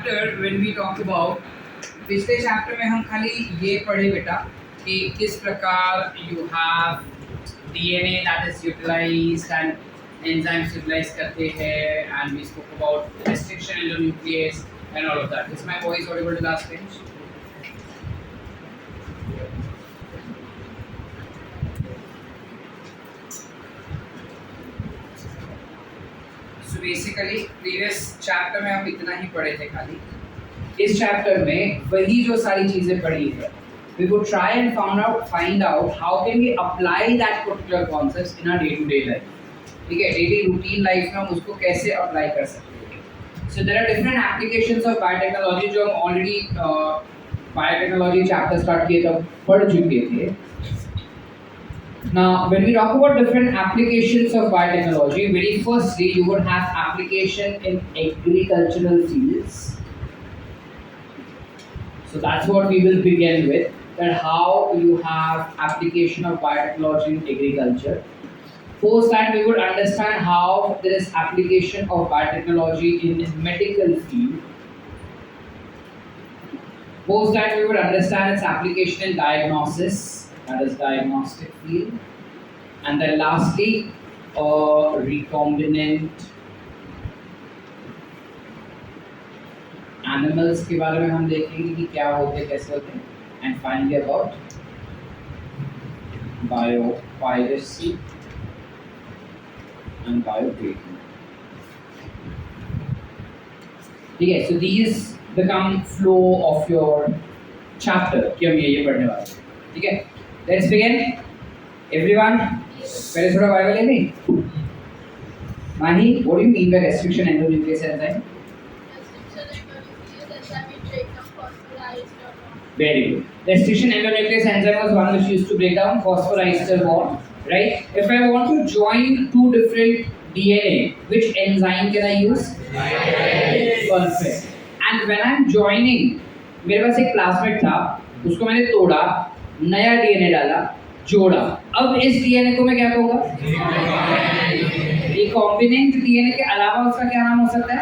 chapter when we talk about पिछले chapter में हम खाली ये पढ़े बेटा कि किस प्रकार you have DNA that is utilized and enzymes utilize करते हैं and we spoke about restriction in the nuclease and all of that. Is my voice audible to last page? So basically previous chapter में हम इतना ही पढ़े थे खाली. इस chapter में वही जो सारी चीजें पढ़ी है we would try and find out how can we apply that particular concepts in our day-to-day life. ठीक है, डेली रूटीन लाइफ में हम उसको कैसे अप्लाई कर सकते हैं. So there are different applications of biotechnology जो हम ऑलरेडी बायोटेक्नोलॉजी चैप्टर स्टार्ट किए तब पढ़ चुके थे. Now when we talk about different applications of biotechnology, very firstly you would have application in agricultural fields. So that's what we will begin with, that how you have application of biotechnology in agriculture. Post that we would understand how there is application of biotechnology in medical field. Post that we would understand its application in diagnosis, that is diagnostic field. And then lastly, recombinant animals के बारे में हम देखेंगे कि क्या होते हैं, कैसे होते हैं. And finally about biopiracy and biotrading. ठीक है, so these become flow of your chapter कि हम ये पढ़ने वाले हैं. ठीक है, लेट्स बिगिन. एवरीवन पहले थोड़ा बायो ले लें. Mahi, what do you mean by restriction endonuclease enzyme? Very good. Restriction endonuclease enzyme was one which used to break down phosphoryster bond, right? If I want to join two different DNA, which enzyme can I use? Perfect. And when I'm joining, मेरे पास एक plasmid था, उसको मैंने तोड़ा, नया DNA डाला, जोड़ा. अब इस DNA को मैं क्या कहूँगा? Recombinant DNA के अलावा उसका क्या नाम हो सकता है?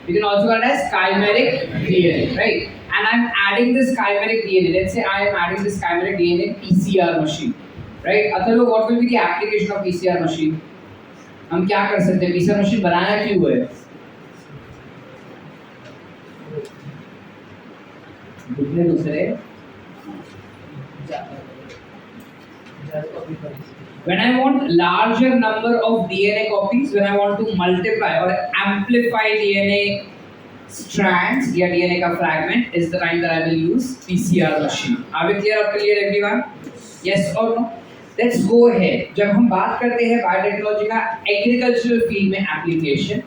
You can also call it as chimeric DNA, right? And I'm adding this chimeric DNA. Let's say I am adding this chimeric DNA in PCR machine, right? Atharva, what will be the application of PCR machine? हम क्या कर सकते हैं? PCR machine बनाया क्यों है? दूसरे when I want larger number of DNA copies, when I want to multiply or amplify DNA strands या DNA का fragment, is the time that I will use PCR machine. Are we clear? Up clear everyone? Yes or no? Let's go ahead. जब हम बात करते हैं biotechnology का agricultural field में application,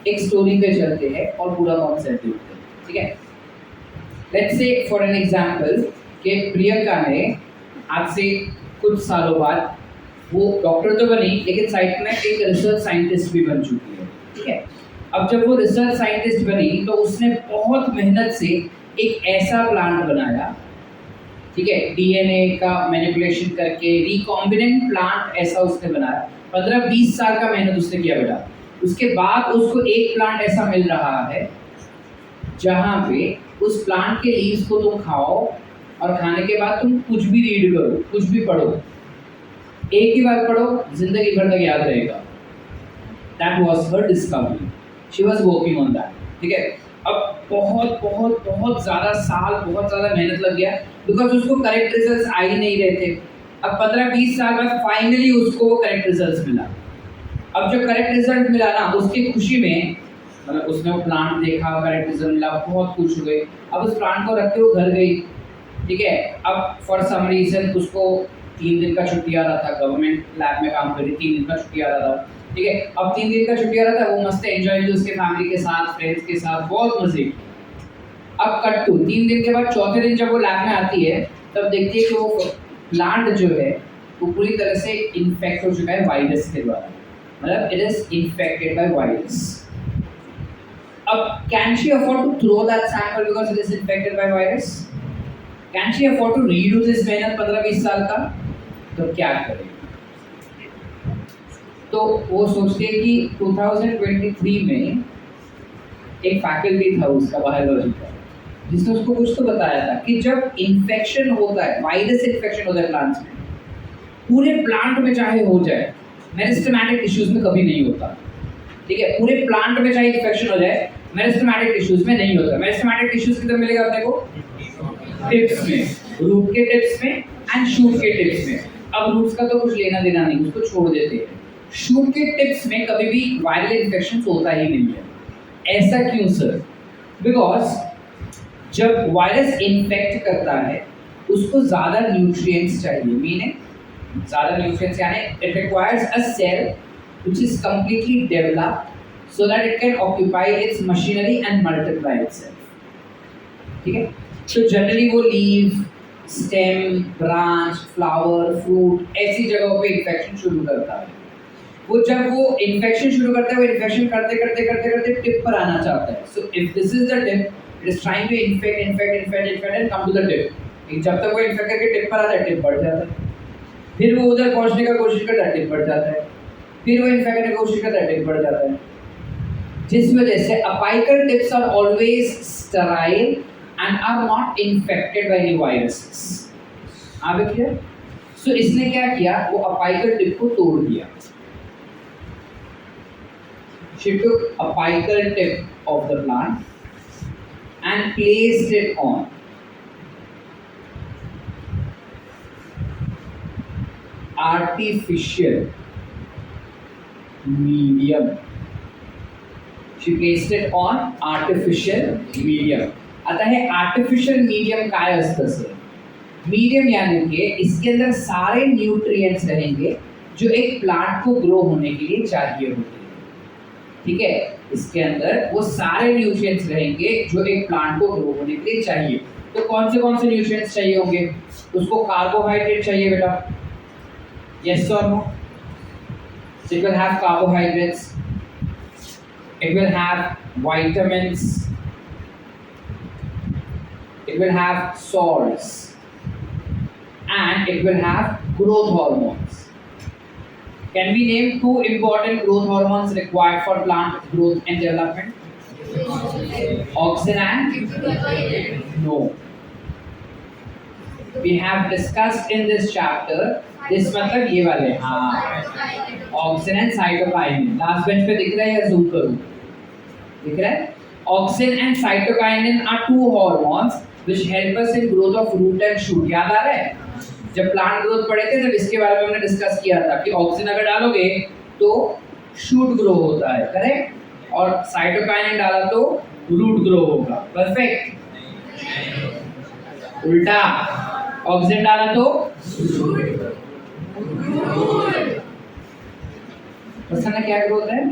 एक स्टोरी पे चलते हैं और पूरा कॉन्सेप्ट देखते हैं. ठीक है, let's say for an example कि प्रियंका ने आज से कुछ सालों बाद वो डॉक्टर तो बनी लेकिन साइड में एक रिसर्च साइंटिस्ट भी बन चुकी है. ठीक है, अब जब वो रिसर्च साइंटिस्ट बनी तो उसने बहुत मेहनत से एक ऐसा प्लांट बनाया. ठीक है, डीएनए का मैनिपुलेशन करके रिकॉम्बिनेंट प्लांट ऐसा उसने बनाया. 15-20 साल का मेहनत उसने किया बेटा. उसके बाद उसको एक प्लांट ऐसा मिल रहा है जहाँ पे उस प्लांट के लीव्स को तुम खाओ और खाने के बाद तुम कुछ भी रीड करो, कुछ भी पढ़ो, एक ही बार पढ़ो, जिंदगी भर तक याद रहेगा. That was her discovery. She was working on that. ठीक है, अब बहुत बहुत बहुत ज़्यादा साल, बहुत ज़्यादा मेहनत लग गया बिकॉज उसको करेक्ट रिजल्ट्स आ ही नहीं रहे थे. अब 15-20 साल बाद फाइनली उसको वो करेक्ट रिजल्ट्स मिला. अब जो करेक्ट रिजल्ट मिला ना, उसकी खुशी में मतलब उसने वो प्लांट देखा, करेक्ट रिजल्ट मिला, बहुत खुश हुए. अब उस प्लांट को रख के वो घर गई. ठीक है, अब फॉर सम रीजन उसको 3 दिन का छुट्टी आ रहा था. गवर्नमेंट लैब में काम कर रही, 3 दिन का छुट्टी आ रहा था. ठीक है, अब 3 दिन का छुट्टी आ रहा था, वो मस्त एंजॉय की उसके फैमिली के साथ, फ्रेंड्स के साथ, बहुत मजे. अब कट टू 3 दिन के बाद चौथे दिन जब वो लैब में आती है तब देखती है कि वो प्लांट जो है वो पूरी तरह से इन्फेक्ट हो चुका है वायरस के द्वारा. मतलब it is infected by virus. अब can she afford to throw that sample because it is infected by virus? Can she afford to redo this मेहनत 15-20 साल का? तो क्या करें? तो वो सोचते हैं कि 2023 में एक फैकल्टी था उसका बायोलॉजी का, जिसने उसको कुछ तो बताया था कि जब इन्फेक्शन होता है, वायरस इन्फेक्शन होता है प्लांट्स में, पूरे प्लांट में चाहे हो जाए, मेरिस्टेमेटिक टिश्यूज में कभी नहीं होता। ठीक है, पूरे प्लांट में चाहे इन्फेक्शन हो जाए, मेरिस्टेमेटिक टिश्यूज में नहीं होता। मेरिस्टेमेटिक टिश्यूज किधर मिलेगा अपने को? टिप्स में, रूट के टिप्स में एंड शूट के टिप्स में। अब रूट्स का तो कुछ लेना देना नहीं, उसको छोड़ देते हैं। शूट के टिप्स में कभी भी वायरल इन्फेक्शन होता ही नहीं है। ऐसा क्यों सर? बिकॉज जब वायरस इन्फेक्ट करता है उसको ज़्यादा न्यूट्रिएंट्स चाहिए, मीनिंग ज़्यादा न्यूट्रिएंट्स यानी it requires a cell which is completely developed so that it can occupy its machinery and multiply itself. ठीक है, तो जनरली वो leave, stem, branch, flower, fruit ऐसी जगहों पे इन्फेक्शन शुरू करता है। वो जब वो इन्फेक्शन शुरू करता है, वो इन्फेक्शन करते करते करते करते टिप पर आना चाहता है। So if this is the tip, it is trying to infect and come to the tip. जब तक वो इन्फेक्ट करके टिप पर आता है, टिप बढ़ जाता है, फिर वो उधर पहुंचने का कोशिश करता है, टिप बढ़ जाता है, फिर वो इन्फेक्ट करने की कोशिश करता है, टिप बढ़ जाता है। जिस वजह से apical tips are always sterile and are not infected by any viruses. आप क्लियर? सो इसने क्या किया, वो अपाइकल टिप को तोड़ दिया। She took apical tip of the plant and placed it on artificial medium. She placed it on artificial medium. आता है artificial medium काय असतं सर? मीडियम यानी कि इसके अंदर सारे न्यूट्रिएंट्स रहेंगे जो एक प्लांट को ग्रो होने के लिए चाहिए होते हैं। ठीक है, इसके अंदर वो सारे न्यूट्रिएंट्स रहेंगे जो एक प्लांट को ग्रो होने के लिए चाहिए। तो कौन से न्यूट्रिएंट्स चाहिए होंगे? उसको कार्बोहाइड्रेट चाहिए बेटा, यस और no? So it will have carbohydrates, it will have vitamins, it will have salts, and it will have growth hormones. Can we name two important growth hormones required for plant growth and development? Auxin and? No. We have discussed in this chapter, this मतलब ये वाले, हाँ, auxin and cytokinin. Last bench पे दिख रहा है या zoom करूं? दिख रहा है? Auxin and cytokinin are two hormones which help us in growth of root and shoot. याद आ रहा है? जब प्लांट ग्रोथ पढ़े थे तब इसके बारे में हमने डिस्कस किया था कि ऑक्सिन अगर डालोगे तो शूट ग्रो होता है, करेक्ट? और साइटोकाइनिन डाला तो रूट ग्रो होगा। परफेक्ट। उल्टा, ऑक्सिन डाला तो प्रसन्न क्या ग्रोथ है?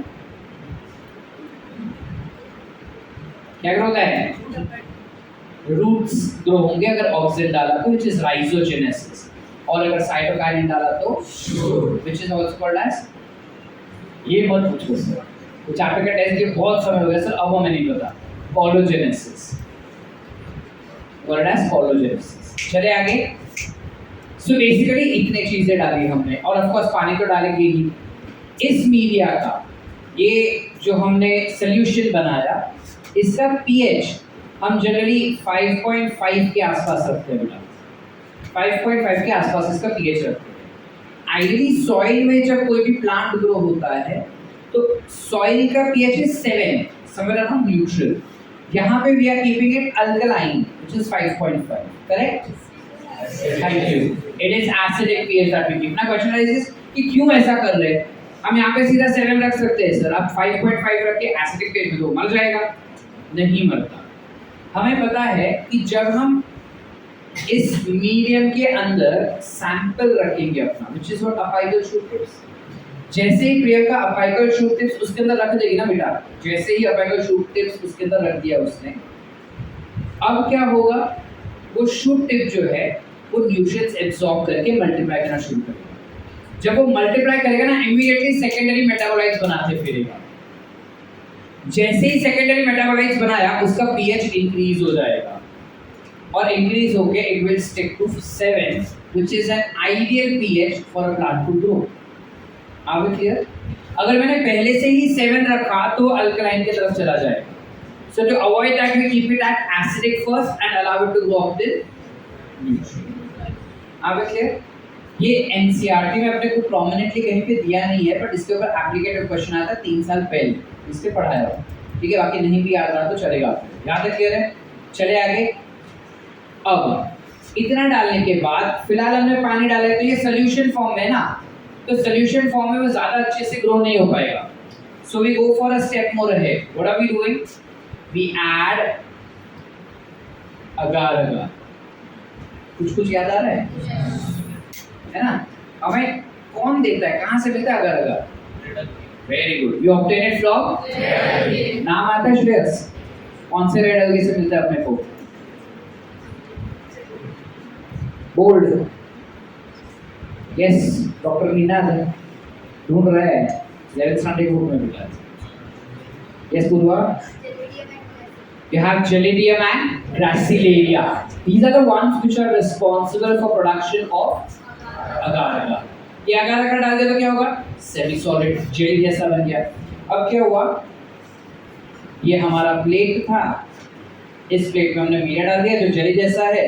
क्या ग्रोथ है? रूट्स ग्रो होंगे अगर ऑक्सिन डाला तो, which is राइजोजेनेसिस। और अगर साइटोकाइनिन डाला तो which is also called as, ये मत पूछो सर, तो चैप्टर का टेस्ट ये बहुत समय हो गया सर, अब हमें नहीं पता। पॉलोजेनेसिस, called as पॉलोजेनेसिस। चले आगे। सो बेसिकली इतने चीजें डाली हमने, और ऑफ कोर्स पानी तो डालेंगे ही। इस मीडिया का ये जो हमने सोल्यूशन बनाया, इसका पीएच हम जनरली 5.5 के आसपास रखते हैं। 5.5 के आसपास इसका पीएच रखते हैं। आइडियली सॉइल में जब कोई भी प्लांट ग्रो होता है तो सॉइल का pH is 7, somewhere around neutral. यहाँ पे we are keeping it alkaline which is 5.5, correct? Thank you. It is acidic pH that we keep. ना क्वेश्चन राइजेस कि क्यों ऐसा कर रहे हैं? हम यहाँ पे सीधा 7 रख सकते हैं सर, आप 5.5 रख के एसिडिक पीएच में तो मर जाएगा, नहीं मरता। हमें पता है कि जब हम इस मीडियम के अंदर सैंपल रखेंगे अपना, which is what apical shoot tips, जैसे ही प्रियंका अपाइकल शूट टिप्स उसके अंदर रख देगी ना बेटा, जैसे ही अपाइकल शूट टिप्स उसके अंदर रख दिया उसने, अब क्या होगा? वो शूट टिप जो है वो न्यूट्रिएंट्स एब्जॉर्ब करके मल्टीप्लाई करना शुरू करेगा। जब वो मल्टीप्लाई करेगा ना, इमीडिएटली सेकेंडरी मेटाबोलाइट्स बनाते फिरेगा। जैसे ही सेकेंडरी मेटाबोलाइट्स बनाया, उसका पीएच इंक्रीज हो जाएगा, और इंक्रीज होके it will stick to 7, which is an ideal pH for a plant to grow. Are we clear? अगर मैंने पहले से ही 7 रखा तो अल्कलाइन की तरफ चला जाएगा। So to avoid that, we keep it at acidic first and allow it to go up till neutral. Are we clear? ये एनसीईआरटी में अपने को प्रोमिनेंटली कहीं पे दिया नहीं है, बट इसके ऊपर एप्लीकेटिव क्वेश्चन आया था 3 साल पहले, इस पे पढ़ाया हुआ, ठीक है। बाकी नहीं भी याद रहा तो चलेगा, याद है, क्लियर है। चले आगे। अब इतना डालने के बाद फिलहाल हमने पानी डाला है, तो ये सोल्यूशन फॉर्म में ना, तो सोल्यूशन फॉर्म में वो ज़्यादा अच्छे से ग्रो नहीं हो पाएगा। So we go for a step more ahead. What are we doing? We add agar agar. कुछ याद आ रहा है ना? हमें कौन देता है, कहाँ से मिलता है agar agar? Very good, you obtain it from, नाम आता है श्रेयस, कौन से रेड अलगे से मिलता है अपने को? बोल्ड, यस, डॉक्टर मीनाद ढूंढ रहा है, 11th स्टैंडर्ड ग्रुप में मिला है। Yes Purva, you have Gelidium and Gracilaria. These are the ones which are responsible for production of agar-agar. ये agar-agar डाल दिया तो क्या होगा? सेमी सॉलिड जेली जैसा बन गया। अब क्या हुआ? ये हमारा प्लेट था, इस प्लेट में हमने मीडिया डाल दिया जो जेली जैसा है,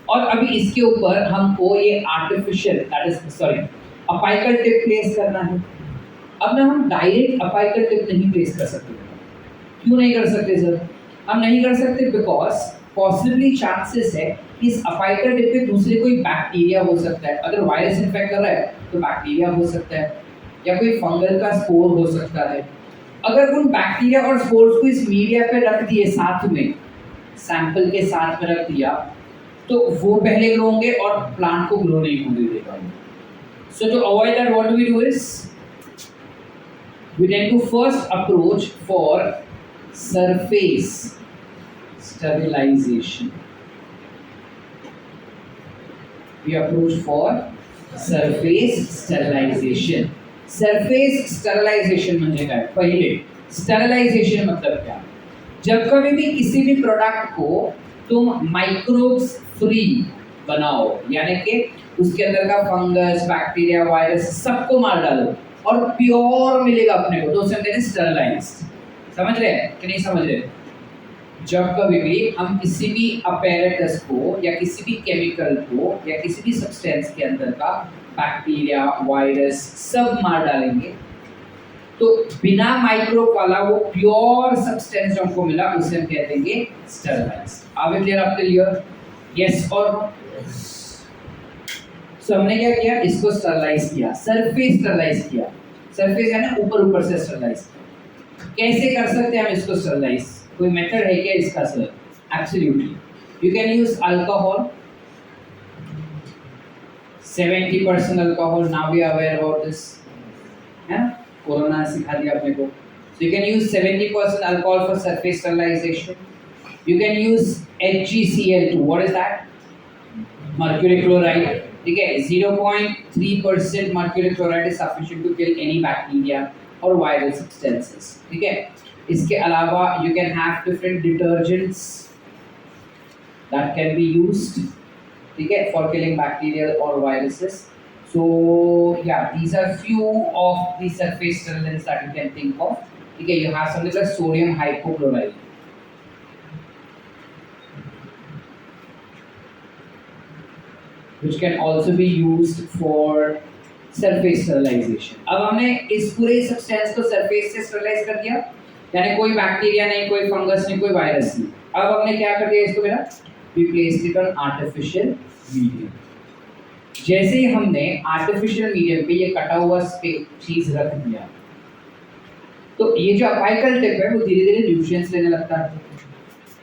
और अभी इसके ऊपर हमको ये artificial, that is sorry, apical tip place करना है। अब ना हम डायरेक्ट अपाइकल टिप नहीं प्लेस कर सकते। क्यों नहीं कर सकते सर? हम नहीं कर सकते बिकॉज पॉसिबली चांसेस है कि इस अपाइकल टिप पे दूसरे कोई बैक्टीरिया हो सकता है। अगर वायरस इन्फेक्ट कर रहा है तो बैक्टीरिया हो सकता है, या कोई फंगल का स्पोर हो सकता है। अगर उन बैक्टीरिया और स्पोर्स को इस मीडिया पे रख दिए, साथ में सैंपल के साथ में रख दिया, तो वो पहले ग्रो होंगे और प्लांट को ग्रो नहीं होने देगा। So to avoid that, what do we do is we tend to first approach for surface sterilization. We approach for surface sterilization. Surface sterilization म्हणजे काय? पहिले sterilization मतलब क्या? जब कभी भी किसी भी प्रोडक्ट को तुम माइक्रोब्स फ्री बनाओ, यानी कि उसके अंदर का फंगस, बैक्टीरिया, वायरस सबको मार डालो और प्योर मिलेगा अपने को, तो उसे हम कहते हैं स्टेरिलाइज्ड। समझ रहे हैं कि नहीं समझ रहे? जब कभी भी हम किसी भी अपैरेटस को या किसी भी केमिकल को या किसी भी सब्सटेंस के अंदर का बैक्टीरिया, वायरस सब मार डालेंगे, तो बिना माइक्रोब वाला वो प्योर सब्सटेंस जो हमको मिला उसे हम कह देंगे sterilized. Are we clear up till here? Yes और नो? सो हमने क्या किया, इसको स्टेरिलाइज किया, सरफेस स्टेरिलाइज किया। सरफेस है ना, ऊपर से स्टेरिलाइज। कैसे कर सकते हैं हम इसको स्टेरिलाइज? कोई मेथड है क्या इसका sir? Absolutely, you can use alcohol, 70% alcohol, now we are aware about this, है ना, कोरोना ने सिखा दिया अपने को। So you can use 70% alcohol for surface sterilization. You can use HgCl2, what is that? Mercury chloride, ठीक है, 0.3% mercury chloride is sufficient to kill any bacteria और वायरल सब्सटेंसेस, ठीक है। इसके अलावा you can have different detergents that can be used, ठीक है, for killing bacteria और viruses. So yeah these are few of the surface sterilizants that you can think of, ठीक है। You have something like sodium hypochlorite, which can also be used for surface sterilization. अब हमने इस पूरे substance को surface से sterilise कर दिया, यानी कोई बैक्टीरिया नहीं, कोई फंगस नहीं, कोई वायरस नहीं। अब हमने क्या कर दिया इसको बेटा? We placed it on artificial medium. जैसे ही हमने आर्टिफिशियल मीडियम पे ये कटा हुआ चीज रख दिया, तो ये जो अपाइकल टिप है वो धीरे धीरे न्यूट्रिएंट्स लेने लगता है।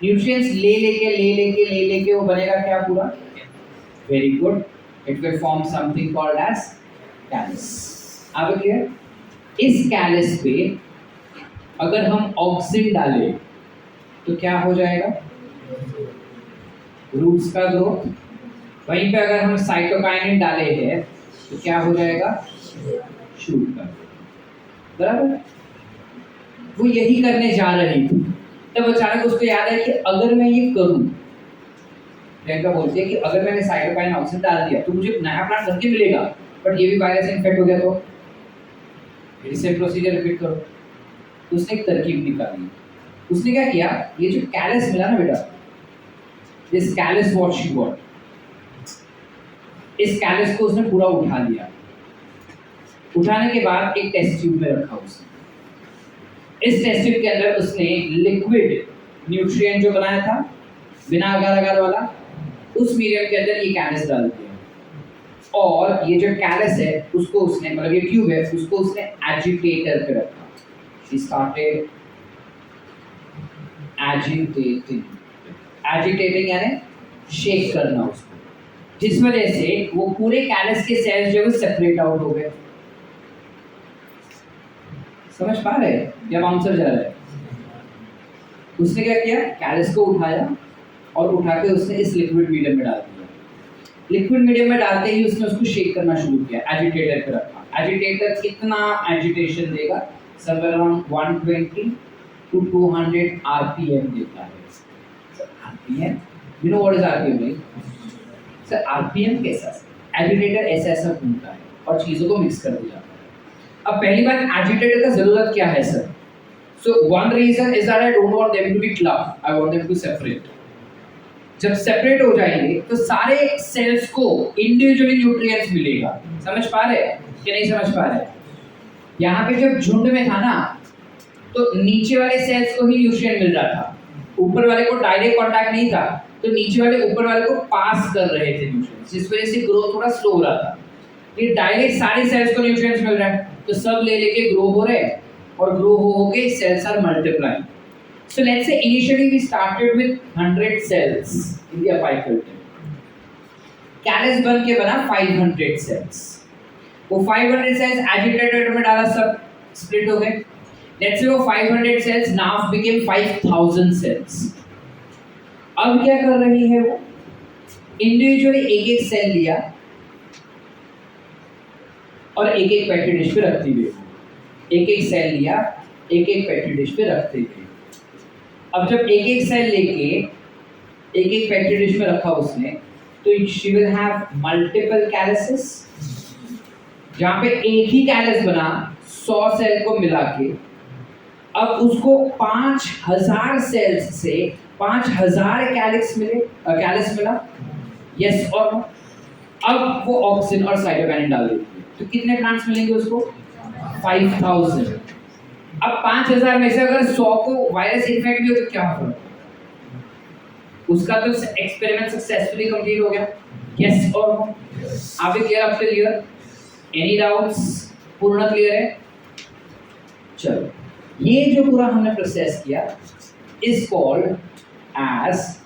न्यूट्रिएंट्स ले लेके वो बनेगा क्या पूरा? Very good, it will form something called as callus. अब क्लियर? इस कैलस पे अगर हम ऑक्सिन डालें तो क्या हो जाएगा? रूट्स का ग्रोथ। वहीं पे अगर हम साइटोकाइनिन डाले हैं तो क्या हो जाएगा? शूट का। बराबर? वो यही करने जा रही थी, तब अचानक उसको याद है कि अगर मैं ये करूं, प्रियंका बोलती है कि अगर मैंने साइटोकाइनिन ऑक्सिन डाल दिया तो मुझे नया प्लांट बन के मिलेगा, बट ये भी वायरस इन्फेक्ट हो गया तो फिर से प्रोसीजर रिपीट करो। तो उसने एक तरकीब निकाली, उसने क्या किया, ये जो कैलस मिला ना बेटा, this callus what she got, इस कैलस को उसने पूरा उठा लिया। उठाने के बाद एक टेस्ट ट्यूब में रखा उसने। इस टेस्ट ट्यूब के अंदर उसने लिक्विड न्यूट्रिएंट जो बनाया था बिना अगार अगार वाला, उस मीडियम के अंदर ये कैलस डाल दिया। और ये जो कैलस है उसको उसने, मतलब ये ट्यूब है, उसको उसने एजिटेटर पे रखा। He started agitating, agitating यानी शेक करना उसको, जिस वजह से वो पूरे कैलस के सेल्स जो है सेपरेट आउट हो गए। समझ पा रहे हैं या आंसर जा रहा है? उसने क्या किया, कैलस को उठाया और उठा के उसने इस लिक्विड मीडियम में डाल दिया। लिक्विड मीडियम में डालते ही उसने उसको शेक करना शुरू किया, एजिटेटर पे रखा। एजिटेटर कितना एजिटेशन देगा, somewhere around 120 to 200 RPM देता है। Sir, RPM? You know what is RPM, right? Sir, RPM कैसा? एजिटेटर ऐसा घूमता है और चीज़ों को मिक्स कर दिया जाता है। अब पहली बात, एजिटेटर का ज़रूरत क्या है sir? So one reason is that I don't want them to be clubbed. I want them to separate. जब सेपरेट हो जाएंगे तो सारे सेल्स को इंडिविजुअली न्यूट्रिएंट्स मिलेगा। समझ पा रहे हैं कि नहीं समझ पा रहे? यहाँ पे जब झुंड में था ना, तो नीचे वाले सेल्स को ही न्यूट्रिएंट मिल रहा था, ऊपर वाले को डायरेक्ट कांटेक्ट नहीं था, तो नीचे वाले ऊपर वाले को पास कर रहे थे न्यूट्रिएंट्स, जिस वजह से ग्रोथ थोड़ा स्लो हो रहा था। ये डायरेक्ट सारे सेल्स को न्यूट्रिएंट्स मिल रहा है, तो सब ले लेके ग्रो हो रहे हैं, और ग्रो हो के cells are multiplying. So let's say initially we started with 100 cells in the apical tip. Callus बन के बना 500 cells. वो 500 cells agitator में डाला, सब split हो गए। Let's say वो 500 cells now became 5000 cells. अब क्या कर रही है वो? Individually एक-एक cell लिया और एक-एक पेट्री डिश पे रखती गई। एक-एक सेल लिया, एक-एक पेट्री डिश पे रखते गए। अब जब एक-एक सेल लेके एक-एक पेट्री डिश में रखा उसने, तो she will have multiple calyces, जहाँ पे एक ही कैलस बना 100 सेल को मिला के, अब उसको 5000 सेल्स से 5000 कैलस मिला, यस और नो? अब वो ऑक्सिन और साइटोकाइनिन डाल देती है, तो कितने प्लांट्स मिलेंगे उसको? 5000। अब 5000 में से अगर 100 को वायरस इन्फेक्ट भी हो तो क्या होगा? उसका तो एक्सपेरिमेंट सक्सेसफुली कंप्लीट हो गया, यस और नो? आप भी क्लियर, आपसे क्लियर? Any doubts? पूर्ण क्लियर है? चलो, ये जो पूरा हमने प्रोसेस किया is called as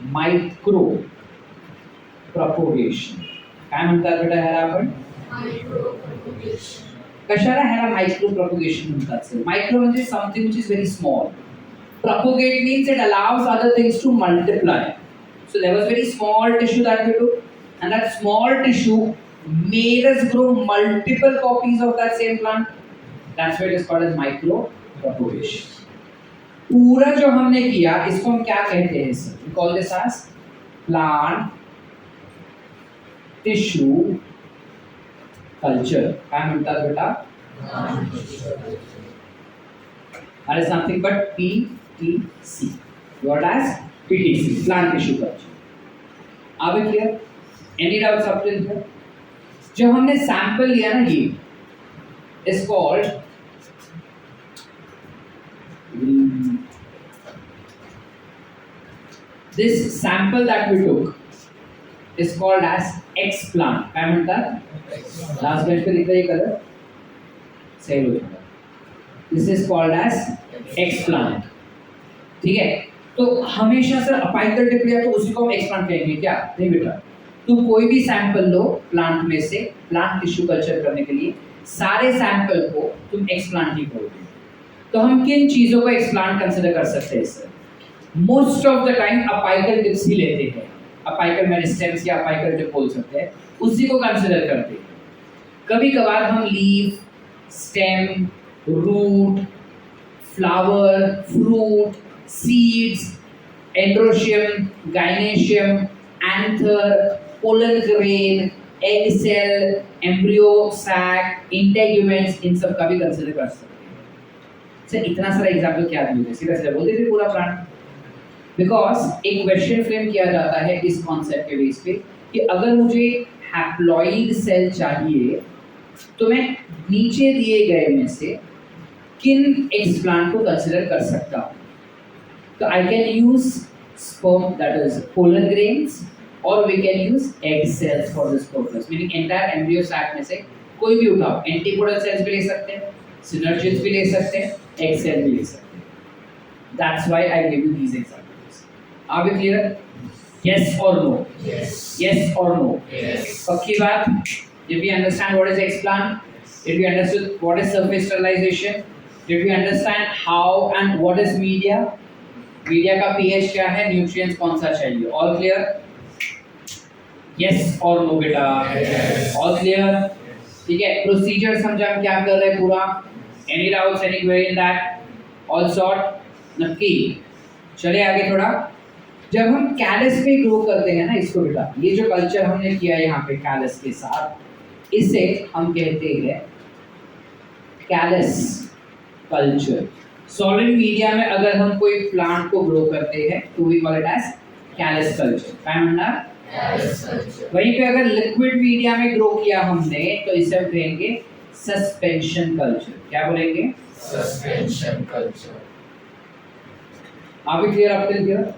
micro propagation. काय म्हणतात बेटा ह्याला आपण? कशाला ह्याला माइक्रो प्रोपोगेशन म्हणतात सर? माइक्रो म्हणजे something which is very small. Propagate means it allows other things to multiply. So there was very small tissue that we took, and that small tissue made us grow multiple copies of that same plant. That's why it is called as micro propagation. पूरा जो हमने किया इसको हम क्या कहते हैं sir? We call this as plant tissue culture. काय म्हणतात बेटा? That is nothing but PTC. What as PTC, plant tissue culture. Are we clear? Any doubts up till here? जो हमने सैंपल लिया ना, ये is called this sample that we took is called as X plant. काय म्हणतात? Last bench पे दिख रहा है कलर, सही हो जाएगा। This is called as X plant. ठीक है? तो हमेशा सर अपाइकल टिप लिया तो उसी को हम X plant कहेंगे क्या? नहीं बेटा, तुम कोई भी सैंपल लो प्लांट में से, प्लांट टिश्यू कल्चर करने के लिए सारे सैंपल को तुम X plant ही करोगे। तो हम किन चीज़ों को X plant कंसिडर कर सकते हैं sir? Most of the time apical tips ही लेते हैं। अपाइकल मेरिस्टेम्स या अपाइकल टिप बोल सकते हैं, उसी को कंसिडर करते हैं। कभी कभार हम leaf, stem, root, flower, fruit, seeds, androecium, gynoecium, anther, pollen grain, egg cell, embryo, sac, integuments, इन सब का भी कंसिडर कर सकते हैं। सर इतना सारा एग्जाम्पल क्या दिए, सीधा सीधा बोल देते पूरा प्लांट। बिकॉज एक क्वेश्चन फ्रेम किया जाता है इस कॉन्सेप्ट के बेस पे कि अगर मुझे हैप्लॉइड सेल चाहिए तो मैं नीचे दिए गए में से किन एक्सप्लांट को कंसिडर कर सकता हूँ। तो I can use sperm, that is pollen grains, or we can use egg cells for this purpose, meaning entire embryo sac में से कोई भी उठाओ, antipodal cells भी ले सकते हैं, synergids भी ले सकते हैं, egg cell भी ले सकते हैं। That's why I give you these examples. Are we clear? Yes or no? Yes. Yes or no? Yes. पक्की बात? Did we understand what is explant? Did we understand what is surface sterilization? Did we understand how and what is media? Media का pH क्या है, nutrients कौन सा चाहिए? All clear? Yes और no बेटा? All clear? ठीक है, प्रोसीजर समझा हम क्या कर रहे हैं पूरा? Any doubts, any query in that? All sort? नक्की। चले आगे थोड़ा। जब हम कैलस पे ग्रो करते हैं ना इसको बेटा, ये जो कल्चर हमने किया यहाँ पे कैलस के साथ, इसे हम कहते हैं कैलस कल्चर। सॉलिड मीडिया में अगर हम कोई प्लांट को ग्रो करते हैं तो we call it as callus culture. क्या म्हणणार? Callus culture. वहीं पे अगर लिक्विड मीडिया में ग्रो किया हमने तो इसे हम कहेंगे सस्पेंशन कल्चर। क्या बोलेंगे? Suspension culture. आप क्लियर? आप क्लियर?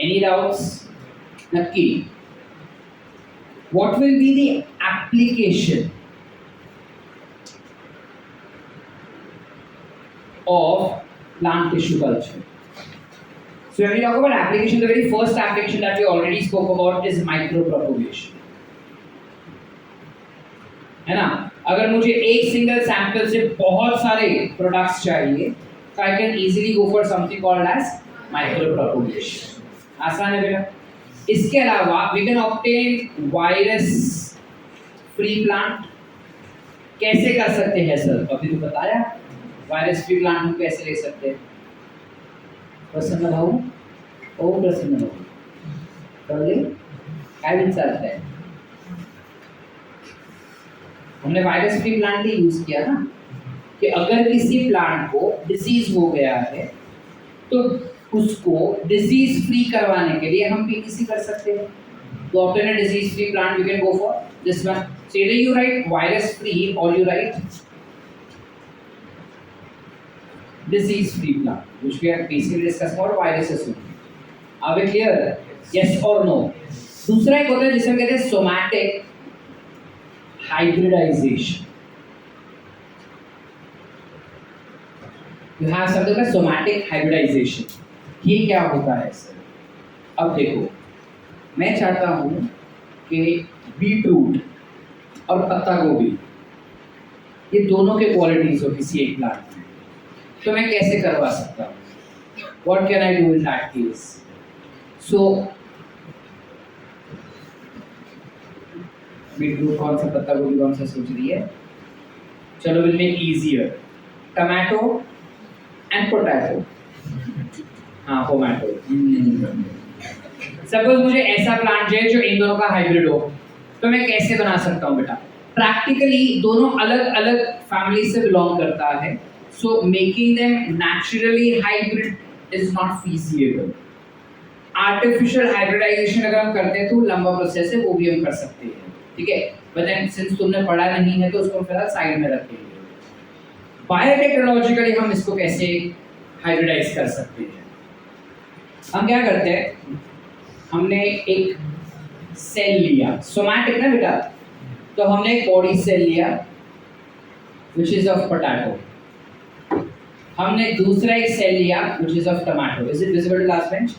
Any doubts? नक्की। What will be the application of plant tissue culture? So when we talk about application, the very first application that we already spoke about is micropropagation, है ना? अगर मुझे एक single sample से बहुत सारे products चाहिए तो I can easily go for something called as micropropagation. आसान है बेटा। इसके अलावा we can obtain virus free plant. कैसे कर सकते हैं सर? अभी तो बताया वायरस फ्री प्लांट हम कैसे ले सकते हैं। प्रसन्न भाऊ, ओ प्रसन्न भाऊ, कळले काय विचारत आहे? हमने वायरस फ्री प्लांट ही यूज किया ना कि अगर किसी प्लांट को डिजीज हो गया है तो उसको डिजीज फ्री करवाने के लिए हम पीपीसी कर सकते हैं। तो obtain a disease free plant we can go for this one. So either you write virus free or you write disease free plant, which we are basically discussing about viruses only. Are we clear? Yes or no? दूसरा एक होता है जिसे हम कहते हैं somatic hybridization. You have something like somatic hybridization. ये क्या होता है सर? अब देखो, मैं चाहता हूँ कि बीटरूट और पत्ता गोभी ये दोनों के क्वालिटीज हो किसी एक प्लांट में, तो मैं कैसे करवा सकता हूँ? What can I do in that case? So beetroot कौन सा, पत्ता गोभी कौन सा सोच रही है? चलो will make easier, tomato and potato. हाँ पोमैटो। सपोज मुझे ऐसा प्लांट चाहिए जो इन दोनों का हाइब्रिड हो, तो मैं कैसे बना सकता हूँ बेटा? प्रैक्टिकली दोनों अलग अलग फैमिली से बिलोंग करता है, so making them naturally hybrid is not feasible. Artificial hybridization अगर हम करते हैं तो लंबा प्रोसेस है, वो भी हम कर सकते हैं, ठीक है। बट देन सिंस तुमने पढ़ा नहीं है तो उसको फिलहाल साइड में रखेंगे। बायोटेक्नोलॉजिकली हम इसको कैसे हाइब्रिडाइज कर सकते हैं? हम क्या करते हैं, हमने एक सेल लिया, सोमैटिक ना बेटा, तो हमने एक बॉडी सेल लिया विच इज ऑफ पोटैटो। हमने दूसरा एक सेल लिया which is of tomato. Is it visible to last bench?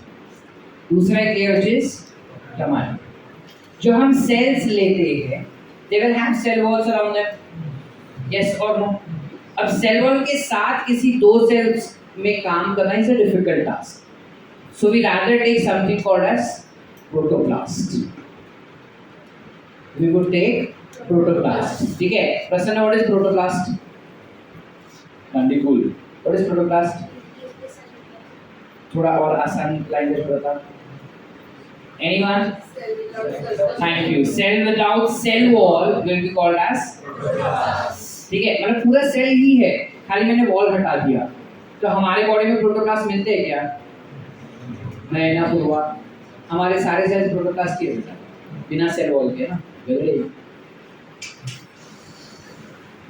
दूसरा एक लेयर विच इज टमाटो। जो हम सेल्स लेते हैं they will have cell walls around them, yes और नो? अब सेल वॉल के साथ किसी दो सेल्स में काम करना is a difficult task, so we rather take something called as protoplast. We would take protoplast. ठीक है? प्रसन्न, what is protoplast? Wonderful. What is protoplast? थोड़ा और आसान लैंग्वेज में बता। Anyone? Thank you. Cell without cell wall will be called as protoplast. ठीक है? मतलब पूरा सेल ही है खाली मैंने वॉल हटा दिया, तो हमारे बॉडी में प्रोटोप्लास्ट मिलते हैं क्या? नहीं ना पूर्वा, हमारे सारे सेल्स प्रोटोप्लास्ट के बेटा, बिना सेल वॉल के ना।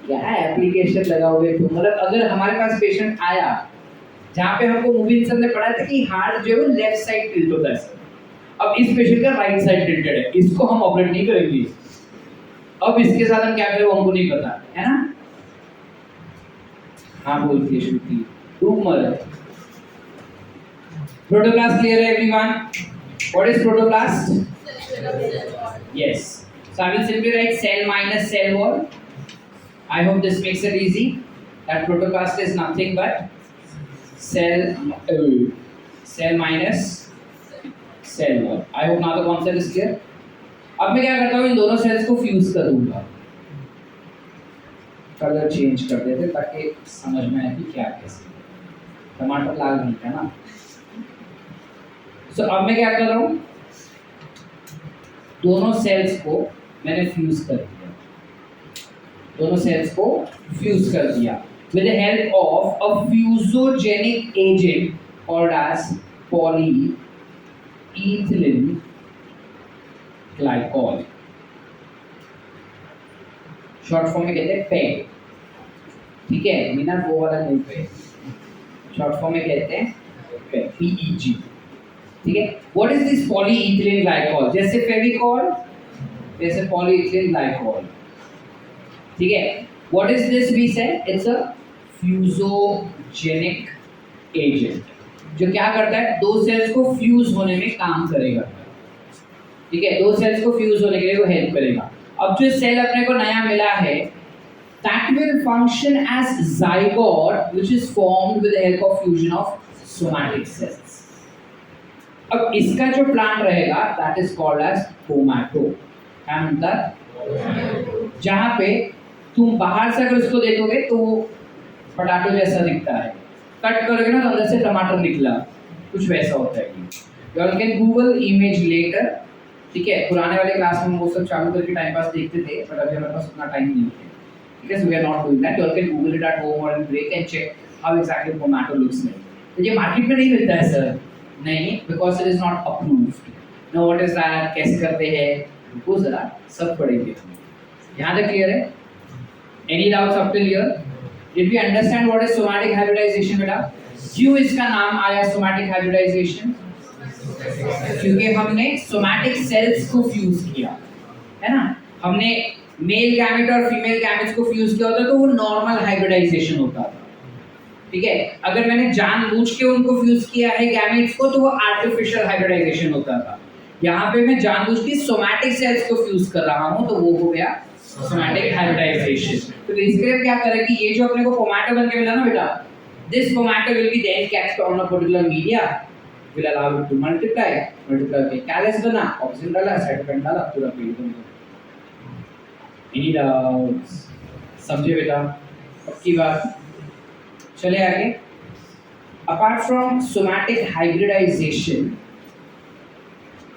क्या एप्लीकेशन लगाओगे तुम? मतलब अगर हमारे पास पेशेंट आया जहाँ पे हमको मूवी सर ने पढ़ाया था कि हार्ट जो है वो लेफ्ट साइड टिल्ट होता है सर, अब इस पेशेंट का राइट साइड टिल्टेड है, इसको हम ऑपरेट नहीं करेंगे। अब इसके साथ हम क्या करें वो हमको नहीं पता है ना। हाँ बोलती है श्रुति, ट्यूमर। प्रोटोप्लास्ट क्लियर है everyone? What is protoplast? Yes, so I will simply write cell minus cell wall. I hope this makes it easy. That protoplast is nothing but cell minus cell wall. I hope now the concept is clear. अब मैं क्या करता हूँ, इन दोनों sales को fuse कर दूंगा, colour change कर देते ताकि समझ में आए कि क्या कैसे। टमाटर लाल नहीं है ना। So अब मैं क्या कर रहा हूँ, दोनों सेल्स को मैंने फ्यूज कर दिया, दोनों सेल्स को फ्यूज कर दिया with the help of a fusogenic agent called as polyethylene glycol. Short form में कहते हैं PEG, ठीक है, बिना वो वाला नहीं PEG, शॉर्ट फॉर्म में कहते हैं PEG, ठीक है। What is this polyethylene glycol? जैसे फेविकॉल वैसे polyethylene glycol, ठीक है। What is this? वी से इट्स अ फ्यूजोजेनिक एजेंट, जो क्या करता है, दो सेल्स को फ्यूज होने में काम करेगा, ठीक है, दो सेल्स को फ्यूज होने के लिए वो हेल्प करेगा। अब जो सेल अपने को नया मिला है, that will function as zygote which is formed with the help of fusion of somatic cells. अब इसका जो प्लांट रहेगा that is called as pomato, क्या मतलब, जहाँ पे तुम बाहर से अगर उसको देखोगे तो वो पोटैटो जैसा दिखता है, कट करोगे ना तो अंदर से टमाटर निकला, कुछ वैसा होता है। You all can google image later, ठीक है। पुराने वाले क्लास में वो सब चालू करके टाइम पास देखते थे, बट अभी हमारे पास उतना टाइम नहीं है, ठीक है, so we are not doing that. You all can google it at home और in break and check how exactly tomato looks like. तो ये मार्केट में नहीं मिलता है सर, नहीं, because it is not approved. No what is that, कैसे करते हैं, वो जरा सब पढ़ेंगे। यहाँ तक क्लियर है? Any doubts up till here? Did we understand what is somatic hybridization बेटा? क्यों इसका नाम आया somatic hybridization? क्योंकि हमने somatic cells को फ्यूज किया, है ना। हमने मेल गैमेट और फीमेल गैमेट्स को फ्यूज किया होता तो वो नॉर्मल हाइब्रिडाइजेशन होता था, ठीक है। अगर मैंने जानबूझ के उनको फ्यूज किया है गैमेट्स को तो वो आर्टिफिशियल हाइब्रिडाइजेशन होता था। यहाँ पे मैं जानबूझ के सोमैटिक सेल्स को फ्यूज कर रहा हूँ तो वो हो गया सोमैटिक हाइब्रिडाइजेशन। तो इसके लिए क्या करें कि ये जो अपने को पोमैटो बन के मिला ना बेटा, this pomato will be then kept on a particular media, will allow it to multiply के कैलस बना, ऑक्सीजन डाला, साइटोप्लाज्म डाला, पूरा पेड़ बन गया। Any doubts? समझे बेटा? पक्की बात? चले आगे। Apart from somatic hybridization,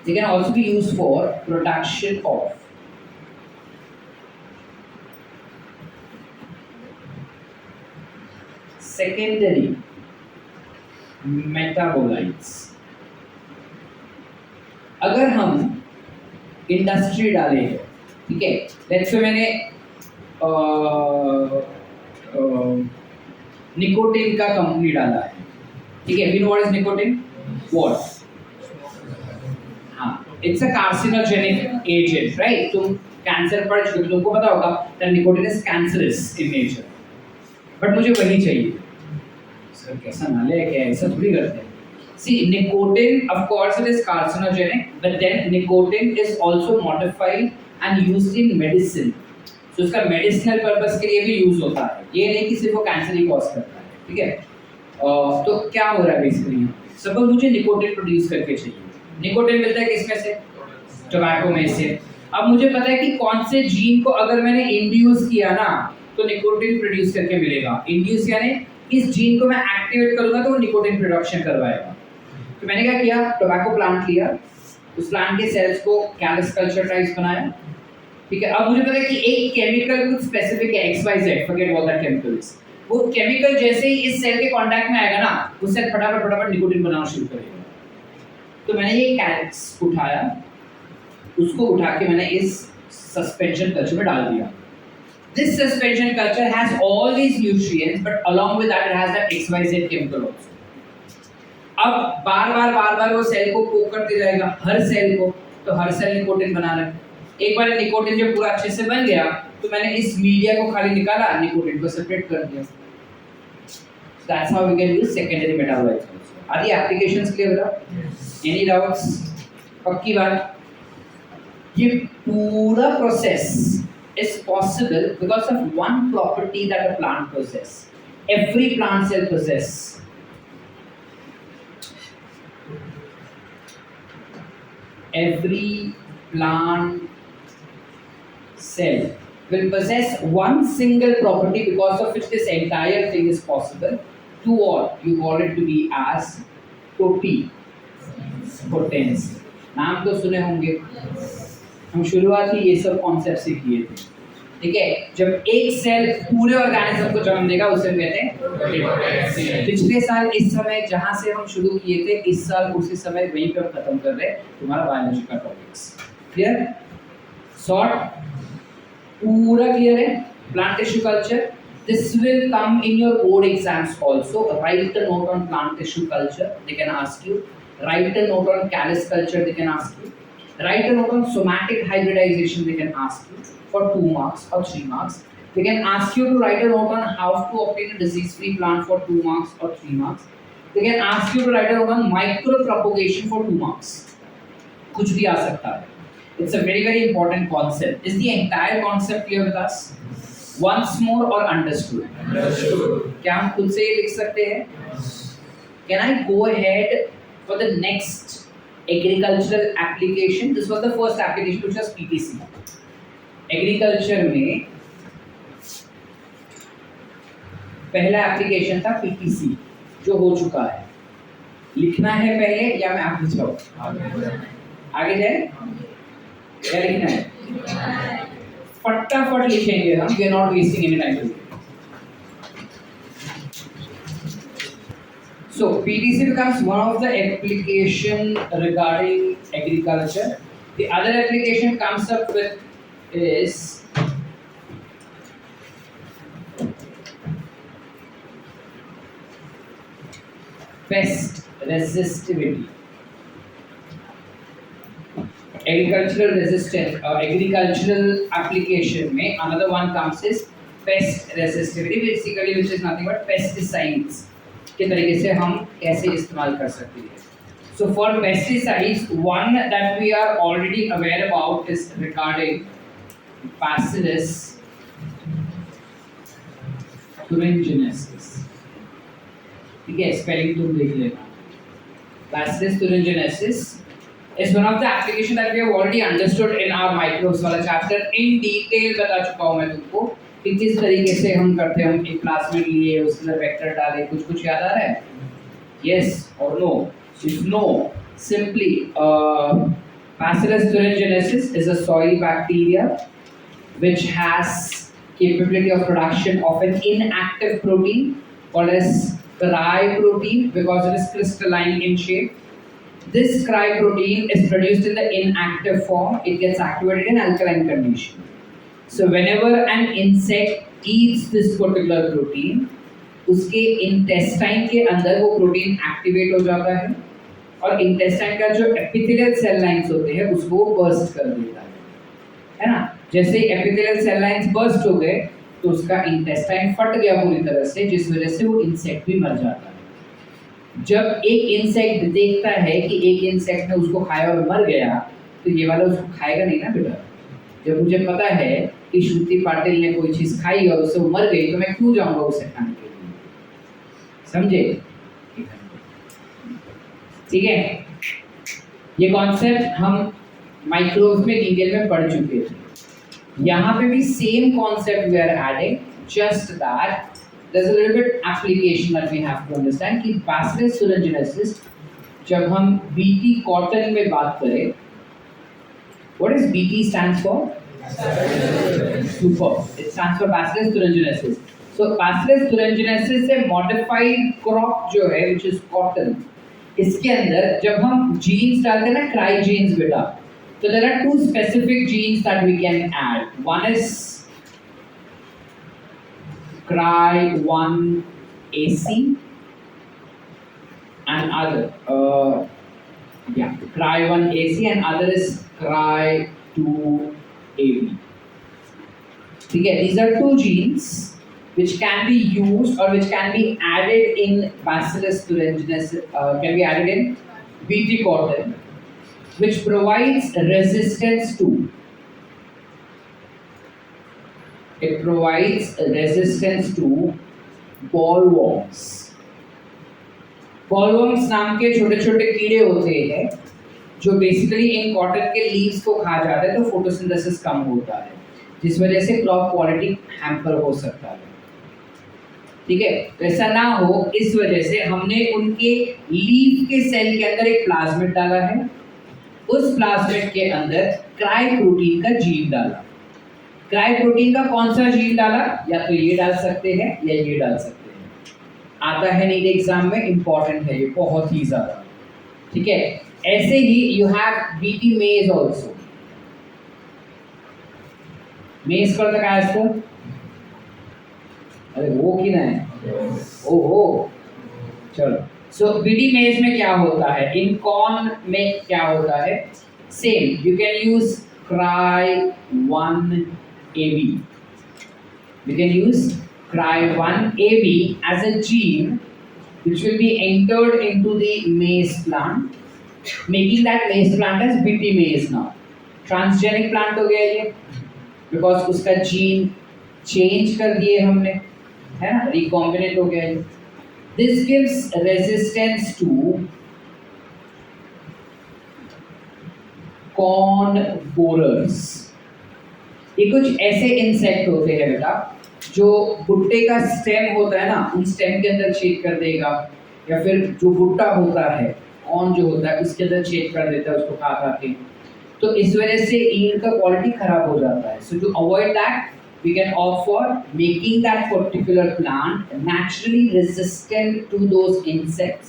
they can also be used for production of secondary metabolites. अगर हम इंडस्ट्री डाले हैं, ठीक है, लेट्स से मैंने निकोटिन का कंपनी डाला है, ठीक है, you know what is nicotine? What? It's a carcinogenic agent, right? तुम कैंसर पढ़ चुके, तुमको पता होगा that nicotine is cancerous in nature. But मुझे वही चाहिए। सर कैसा नाले है, क्या ऐसा थोड़ी करते हैं। See, nicotine, of course, it is carcinogenic, but then nicotine is also modified and used in medicine. So उसका medicinal purpose के लिए भी यूज होता है। ये नहीं कि सिर्फ वो कैंसर ही कॉज करता है, ठीक है। तो क्या हो रहा है बेसिकली, सपोज मुझे निकोटिन प्रोड्यूस करके चाहिए। निकोटिन मिलता है किसमें से? टोबैको में से। अब मुझे पता है कि कौन से जीन को अगर मैंने इंड्यूस किया ना तो निकोटिन प्रोड्यूस करके मिलेगा। इंड्यूस यानी इस जीन को मैं एक्टिवेट करूंगा तो वो निकोटिन प्रोडक्शन करवाएगा। तो मैंने क्या किया, टोबैको प्लांट लिया, उस प्लांट के सेल्स को कैलस कल्चर टाइप्स बनाया, ठीक है। अब मुझे पता है कि एक केमिकल कुछ स्पेसिफिक है, XYZ, forget what that chemical is, वो केमिकल जैसे ही इस सेल के कांटेक्ट में आएगा ना, वो सेल फटाफट फटाफट निकोटीन बनाना शुरू करेगा। तो मैंने ये कैल्स उठाया, उसको उठा के मैंने इस सस्पेंशन कल्चर में डाल दिया। This suspension culture has all these nutrients, but along with that it has that XYZ chemical also. अब बार बार वो सेल को पोक करते जाएगा, हर सेल को, तो हर सेल निकोटीन बना रहा है। एक बार निकोटीन जब पूरा अच्छे से बन गया, तो मैंने इस मीडिया को खाली निकाला, निकोटीन को सेपरेट कर दिया। That's how we can use secondary metabolites also. Are the applications clear बेटा? Any doubts? पक्की बात? ये पूरा process is possible because of one property that a plant possesses. Every plant cell possesses. Every plant cell will possess one single property because of which this entire thing is possible. To what? You call it to be as potency. नाम तो सुने होंगे। हम शुरुआत ही ये सब concept से किए थे, ठीक है। जब एक सेल पूरे ऑर्गेनिज्म को जन्म देगा उसे कहते हैं। पिछले साल इस समय जहां से हम शुरू किए थे, इस साल उसी समय वहीं पे हम खत्म कर रहे हैं तुम्हारा बायोलॉजी का टॉपिक्स। क्लियर? शॉर्ट पूरा क्लियर है? Plant tissue culture, this will come in your board exams also. Write a note on plant tissue culture, they can ask you. Write a note on callus culture, they can ask you. Write a note on somatic hybridization, they can ask you for 2 marks or 3 marks. They can ask you to write a note on how to obtain a disease-free plant for 2 marks or 3 marks. They can ask you to write a note on micropropagation for 2 marks. कुछ भी आ सकता है. It's a very very important concept. Is the entire concept clear with us? Once more or understood? Understood. क्या हम खुद से ये लिख सकते हैं? Can I go ahead for the next agricultural application? This was the first application, which was PTC. Agriculture में पहला एप्लीकेशन था PTC, जो हो चुका है। लिखना है पहले या मैं आगे जाऊँ? आगे जाए? क्या लिखना है? फटाफट लिखेंगे हम, we are not wasting any time today. So PTC becomes one of the application regarding agriculture. The other application comes up with is pest resistivity. Agricultural application में another one comes is pest resistivity, basically which is nothing but pesticides के तरीके से हम कैसे इस्तेमाल कर सकते हैं. So for pesticides, one that we are already aware about is regarding Bacillus thuringiensis. ठीक है, स्पेलिंग तुम देख लेना. Bacillus thuringiensis is one of the application that we have already understood in our microbes वाला chapter. In detail बता चुका हूँ मैं तुमको कि किस तरीके से हम करते हैं. हम एक प्लाज्मिड लिए, उसके अंदर वेक्टर डाले, कुछ याद आ रहा है? Yes or no? If no, simply Bacillus thuringiensis is a soil bacteria which has capability of production of an inactive protein called as cryprotein because it is crystalline in shape. This cryprotein is produced in the inactive form. It gets activated in alkaline condition. So whenever an insect eats this particular protein, उसके intestine के अंदर वो protein activate हो जाता है और intestine का जो epithelial cell lines होते हैं उसको burst कर देता है ना? जैसे ही epithelial cell lines burst हो गए तो उसका intestine फट गया पूरी तरह से, जिस वजह से वो insect भी मर जाता है. जब एक इंसेक्ट देखता है कि एक इंसेक्ट ने उसको खाया और मर गया, तो ये वाला उसको खाएगा नहीं ना बेटा. जब मुझे पता है कि श्रुति पाटिल ने कोई चीज खाई और उससे वो मर गई, तो मैं क्यों जाऊंगा उसे खाने के लिए? समझे? ठीक है, ये कॉन्सेप्ट हम माइक्रोब्स में डिटेल में पढ़ चुके थे. यहाँ पे भी same concept we are adding, just that there's a little bit application that we have to understand कि Bacillus thuringiensis, जब हम BT cotton में बात करें, what does BT stands for? Super. It stands for Bacillus thuringiensis. So Bacillus thuringiensis से modified crop जो है which is cotton, इसके अंदर जब हम जीन्स डालते हैं ना, क्राई जीन्स बेटा, तो there are two specific genes that we can add. One is cry1AC and other cry1AC and other is cry2AB. ठीक है, these are two genes which can be used or which can be added in Bacillus thuringiensis, can be added in Bt cotton, which provides resistance to, it provides resistance to bollworms. bollworms नाम के छोटे छोटे कीड़े होते हैं जो basically in cotton के leaves को खा जाते हैं, तो फोटोसिंथेसिस कम होता है, जिस वजह से क्रॉप क्वालिटी हैम्पर हो सकता है. ठीक है, तो ऐसा ना हो इस वजह से हमने उनके लीफ के सेल के अंदर एक प्लाज्मिड डाला है. उस प्लाज्मिड के अंदर क्राई प्रोटीन का जीन डाला. क्राई प्रोटीन का कौन सा जीन डाला? या तो ये डाल सकते हैं या ये डाल सकते हैं. आता है नीट एग्जाम में, इंपॉर्टेंट है ये बहुत ही ज्यादा. ठीक है, ऐसे ही यू हैव बीटी मेज आल्सो. मेज कर तक आया इसको, अरे वो की ना है, ओहो चलो. सो बीटी मेज में क्या होता है, इन कॉर्न में क्या होता है, same you can use cry1AB. We can use cry1AB as a gene which will be entered into the maize plant, making that maize plant as BT maize now. Transgenic plant हो गया ये, because उसका gene change कर दिए हमने, है ना, recombinant हो गया ये. This gives resistance to corn borers. ये कुछ ऐसे इंसेक्ट होते हैं बेटा जो भुट्टे का स्टेम होता है ना, उन स्टेम के अंदर छेद कर देगा, या फिर जो भुट्टा होता है, कॉर्न जो होता है उसके अंदर छेद कर देता है उसको खा खा के, तो इस वजह से यील्ड का क्वालिटी खराब हो जाता है. So to avoid that we can opt for making that particular plant naturally resistant to those insects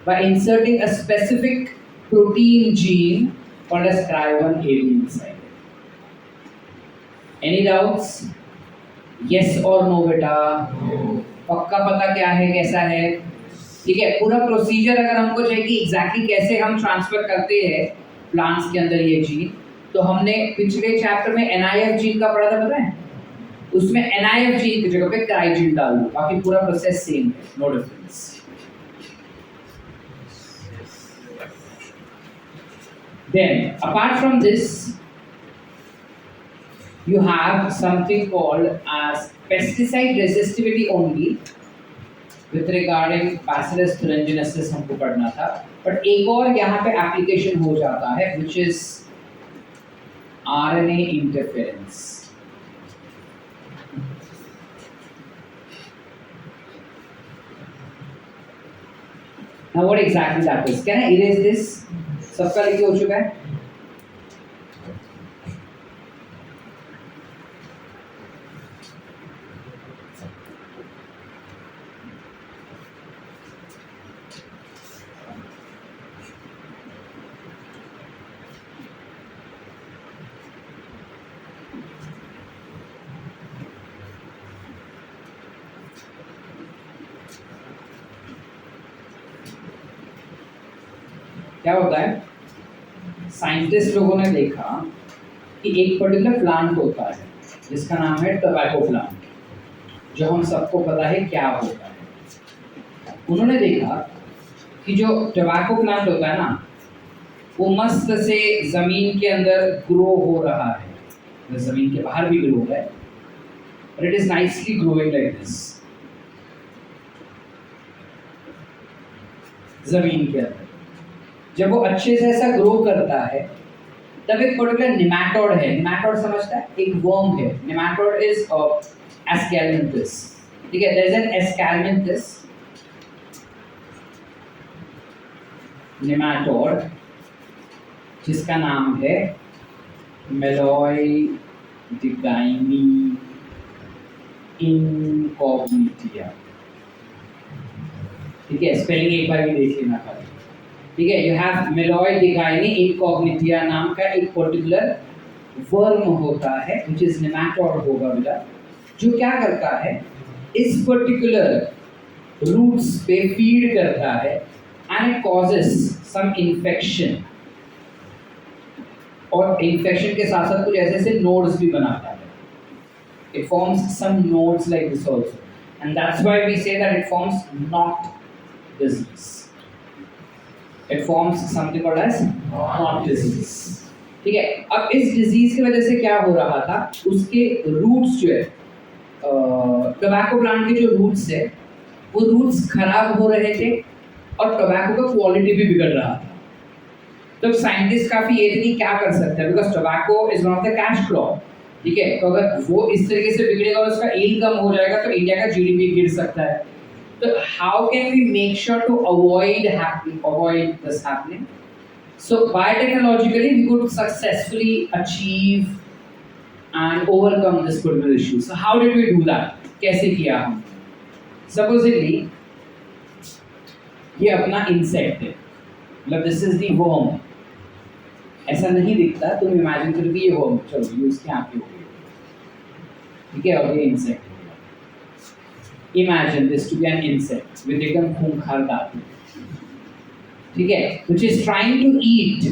by inserting a specific protein gene called as cry1AB inside. Any doubts? Yes or no बेटा? पक्का पता क्या है कैसा है? ठीक है, पूरा प्रोसीजर अगर हमको चाहिए कि एग्जैक्टली कैसे हम ट्रांसफर करते हैं प्लांट्स के अंदर ये जीन, तो हमने पिछले चैप्टर में NIF जीन का पढ़ा था, पता है? उसमें NIF जीन की जगह पे क्राई जीन डाल दो, बाकी पूरा प्रोसेस सेम है, no difference. Then apart from this you have something called as pesticide resistivity only with regarding Bacillus thuringiensis हमको पढ़ना था, बट एक और यहाँ पे एप्लीकेशन हो जाता है which is RNA interference. Now what exactly that is? Can I erase this? सबका लिखे हो चुका है? क्या होता है, साइंटिस्ट लोगों ने देखा कि एक पर्टिकुलर प्लांट होता है जिसका नाम है टोबैको प्लांट, जो हम सबको पता है क्या होता है. उन्होंने देखा कि जो टोबैको प्लांट होता है ना, वो मस्त से जमीन के अंदर ग्रो हो रहा है, जमीन के बाहर भी ग्रो है, but it is nicely growing like this जमीन के अंदर. जब वो अच्छे से ऐसा ग्रो करता है, तब एक पर्टिकुलर निमैटोड है, निमैटोड समझता है, एक वर्म है, निमैटोड इज एस्कैलमिंथस. ठीक है, देयर इज एन एस्कैलमिंथस निमैटोड जिसका नाम है मेलोइडिगाइनी इनकॉग्निटिया। ठीक है, स्पेलिंग एक बार भी देख लेना खाली। ठीक है, यू हैव मेलॉइड डिगाइनी इनकॉग्निटिया नाम का एक पर्टिकुलर वर्म होता है व्हिच इज नेमाटोड होगा बेटा, जो क्या करता है इस पर्टिकुलर रूट्स पे फीड करता है and it causes some infection, और इन्फेक्शन के साथ साथ कुछ ऐसे ऐसे नोड्स भी बनाता है। It forms some nodes like this also, and that's why we say that it forms knot disease. It forms something called as knot disease. ठीक है, अब इस डिजीज की वजह से क्या हो रहा था, उसके रूट्स जो है टोबैको प्लांट के जो रूट्स है वो रूट्स खराब हो रहे थे और टोबैको का क्वालिटी भी बिगड़ रहा था। तो साइंटिस्ट काफी ये थे कि क्या कर सकते हैं, because tobacco is one of the cash crop. ठीक है, तो अगर वो इस तरीके से बिगड़ेगा और उसका यील्ड कम हो जाएगा तो इंडिया का जीडीपी गिर सकता है। तो how can we make sure to avoid this happening? So biotechnologically we could successfully achieve and overcome this particular issue. So how did we do that? कैसे किया हम? सपोजिटली ये अपना इंसेक्ट है, मतलब दिस इज द वर्म। ऐसा नहीं दिखता, तुम इमेजिन करो कि ये वर्म, चलो ये उसके यहाँ पे हो गई, ठीक है, और ये इंसेक्ट हो गया। Imagine this to be an insect with एकदम खूंखार दांत, ठीक है, which is trying to eat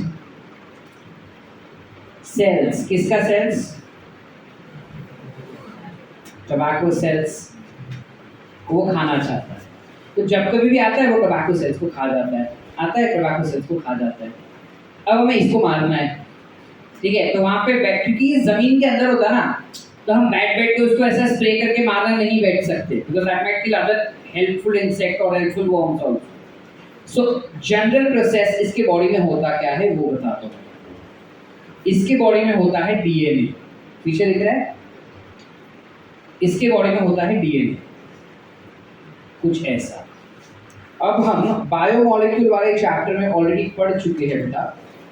cells. किसका सेल्स? टोबैको सेल्स वो खाना चाहता है। तो जब कभी भी आता है वो टोबैको सेल्स को खा जाता है, आता है टोबैको सेल्स को खा जाता है। अब हमें इसको मारना है, ठीक है, तो वहां पे बैठ, क्योंकि ये जमीन के अंदर होता ना, तो हम बैठ के उसको ऐसा स्प्रे करके मारना नहीं बैठ सकते, because that might kill other helpful insect और helpful worms also. So general process इसके बॉडी में होता क्या है वो बताता हूँ। इसके बॉडी में होता है डीएनए, पीछे दिख रहा है, इसके बॉडी में होता है डीएनए कुछ ऐसा। अब हम बायोमोलिक्यूल वाले चैप्टर में ऑलरेडी पढ़ चुके हैं बेटा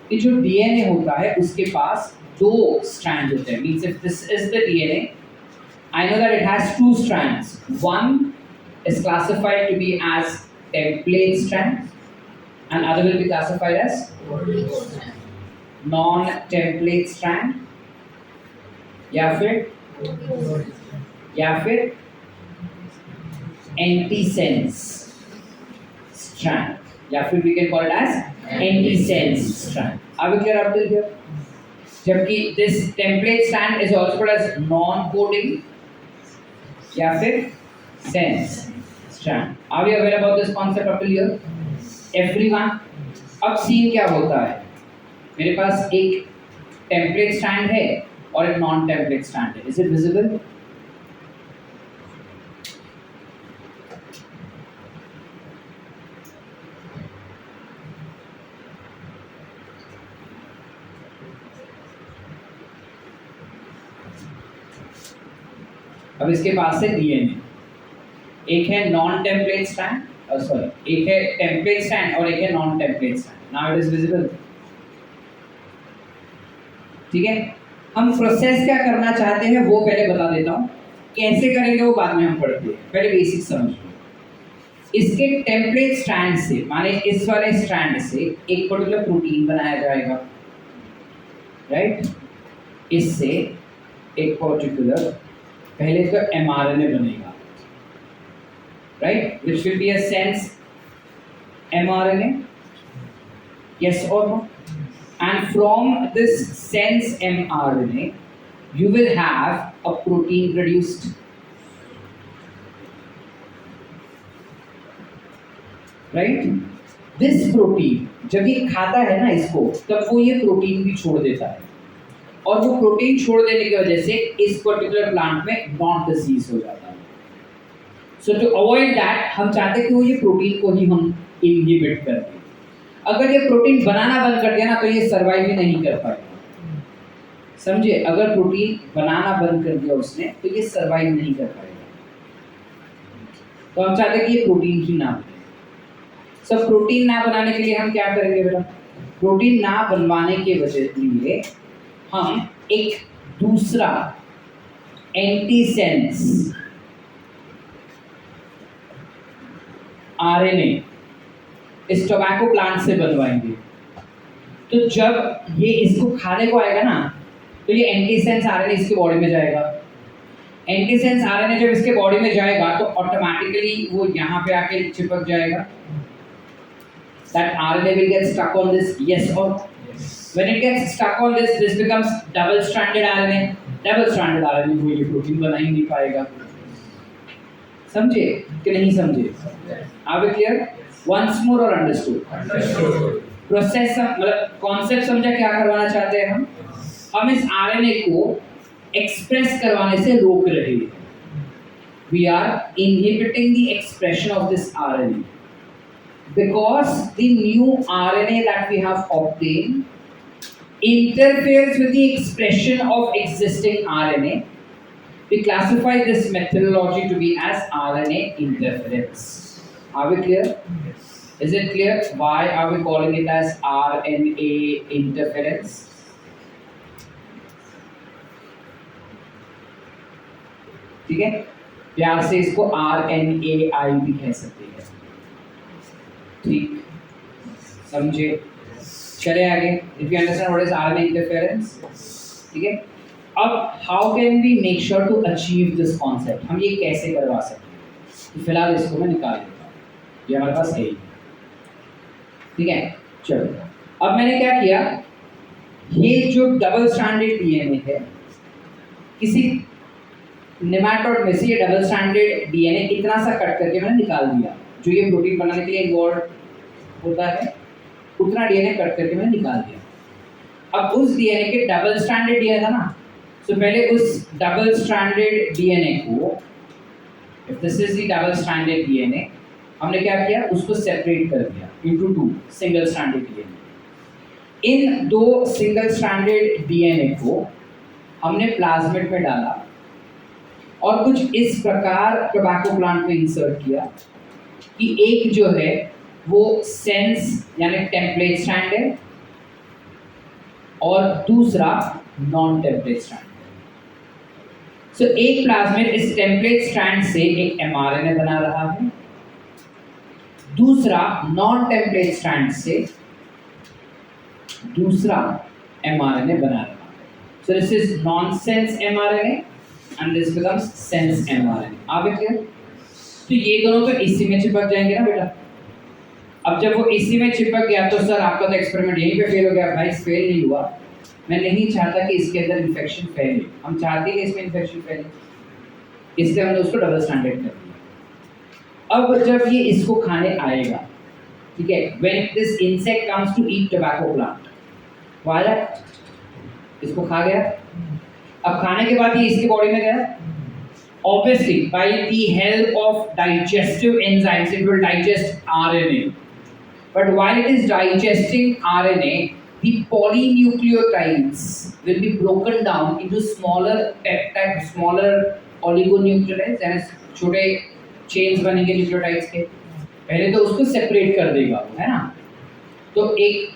कि जो डीएनए होता है उसके पास दो स्ट्रैंड होते हैं। Means if this is the DNA, I know that it has two strands. One is classified to be as template strand and other will be classified as non template strand, या फिर antisense strand, या फिर we can call it as antisense strand. Are we clear up till here? जबकि this template strand is also called as non-coding या फिर sense strand. Are we aware about this concept up till here? Everyone? अब scene क्या होता है, मेरे पास एक template strand है और एक non-template strand है. Is it visible? अब इसके पास है डीएनए, एक है नॉन टेम्पलेट स्ट्रैंड, सॉरी एक है टेम्पलेट स्ट्रैंड और एक है non template strand. Now it is visible, ठीक है। हम प्रोसेस क्या करना चाहते हैं वो पहले बता देता हूँ, कैसे करेंगे वो बाद में हम पढ़ते हैं, पहले बेसिक समझ लो। इसके टेम्पलेट स्ट्रैंड से, माने इस वाले स्ट्रैंड से एक पर्टिकुलर प्रोटीन बनाया जाएगा, राइट। इससे एक पर्टिकुलर पहले तो mRNA बनेगा, right, which will be a sense mRNA, yes or no? And from this sense mRNA, you will have a protein produced, right? This protein जब ये खाता है ना इसको, तब वो ये प्रोटीन भी छोड़ देता है, और वो प्रोटीन छोड़ देने की वजह से इस पर्टिकुलर प्लांट में नॉट डिजीज हो जाता है। सो टू अवॉइड दैट हम चाहते हैं कि वो ये प्रोटीन को ही हम इनहिबिट कर दें। अगर ये प्रोटीन बनाना बंद कर दिया ना तो ये सर्वाइव ही नहीं कर पाएगा, समझे। अगर प्रोटीन बनाना बंद कर दिया उसने तो ये सर्वाइव नहीं कर पाएगा। तो हम चाहते हैं कि ये प्रोटीन ही ना बने। सब प्रोटीन ना बनाने के लिए हम क्या करेंगे बेटा, प्रोटीन ना बनवाने के वजह लिए हम एक दूसरा एंटीसेंस आरएनए इस टोबैको प्लांट से बनवाएंगे, तो जब ये इसको खाने को आएगा ना, तो ये एंटीसेंस आरएनए इसके बॉडी में जाएगा। एंटीसेंस आरएनए जब इसके बॉडी में जाएगा तो ऑटोमेटिकली वो यहाँ पे आके चिपक जाएगा। That RNA will get stuck on this, yes or no? Yes. When it gets stuck on this, this becomes double-stranded RNA. Double-stranded RNA वो ये प्रोटीन बना ही नहीं पाएगा। समझे कि नहीं समझे? Are we clear? Once more or understood? Understood. Process मतलब कॉन्सेप्ट समझा क्या करवाना चाहते हैं हम इस आरएनए को एक्सप्रेस करवाने से रोक रहे हैं। We are inhibiting the expression of this RNA because the new RNA that we have obtained interferes with the expression of existing RNA. We classify this methodology to be as RNA interference. Are we clear? Yes. Is it clear? Why are we calling it as RNA interference? ठीक है, प्यार से इसको RNAi भी कह सकते हैं। ठीक, समझे? चले आगे। If you understand what is RNA interference, ठीक है। अब how can we make sure to achieve this concept? हम ये कैसे करवा सकते हैं? तो फिलहाल इसको मैं निकाल देता हूँ, ये हमारे पास है ही। ठीक है, चलो। अब मैंने क्या किया, ये जो डबल स्ट्रैंडेड डीएनए है, किसी नेमाटोड में से ये डबल स्ट्रैंडेड डीएनए इतना सा कट करके मैंने निकाल दिया। जो ये प्रोटीन बनाने के लिए इन्वॉल्व होता है, उतना डीएनए कट करके मैंने निकाल दिया। अब उस डीएनए के डबल स्ट्रैंडेड डीएनए था ना, तो पहले उस डबल स्ट्रैंडेड डीएनए को, if this is the double stranded DNA, हमने क्या किया, उसको सेपरेट कर दिया into two single stranded DNA. इन दो सिंगल स्ट्रैंडेड डीएनए को हमने प्लाज्मिड में डाला और कुछ इस प्रकार टोबैको प्लांट में इंसर्ट किया कि एक जो है वो सेंस यानी टेम्पलेट स्ट्रैंड है और दूसरा नॉन टेम्पलेट स्ट्रैंड है। सो एक प्लाज्मिड इस टेम्पलेट स्ट्रैंड से एक एमआरएनए बना रहा है, दूसरा नॉन टेम्पलेट स्ट्रैंड से दूसरा एमआरएनए बना रहा है। So this is nonsense mRNA and this becomes sense mRNA. आप क्लियर? तो ये दोनों तो इसी में चिपक जाएंगे ना बेटा। अब जब वो इसी में चिपक गया तो सर आपका तो एक्सपेरिमेंट यहीं पे फेल हो गया। भाई फेल नहीं हुआ, मैं नहीं चाहता कि इसके अंदर इन्फेक्शन फैले, हम चाहते हैं कि इसमें इन्फेक्शन फैले, इसलिए हमने उसको डबल स्टैंडर्ड कर दिया। अब जब ये इसको खाने आएगा, ठीक है, when this insect comes to eat tobacco plant, वो आया, इसको खा गया। अब खाने के बाद ये इसकी बॉडी में गया, obviously by the help of digestive enzymes it will digest RNA, but while it is digesting RNA, the polynucleotides will be broken down into smaller peptide, smaller oligonucleotides, यानी छोटे चेन्स बनेंगे न्यूक्लियोटाइड्स के। पहले तो उसको separate कर देगा, है ना। तो एक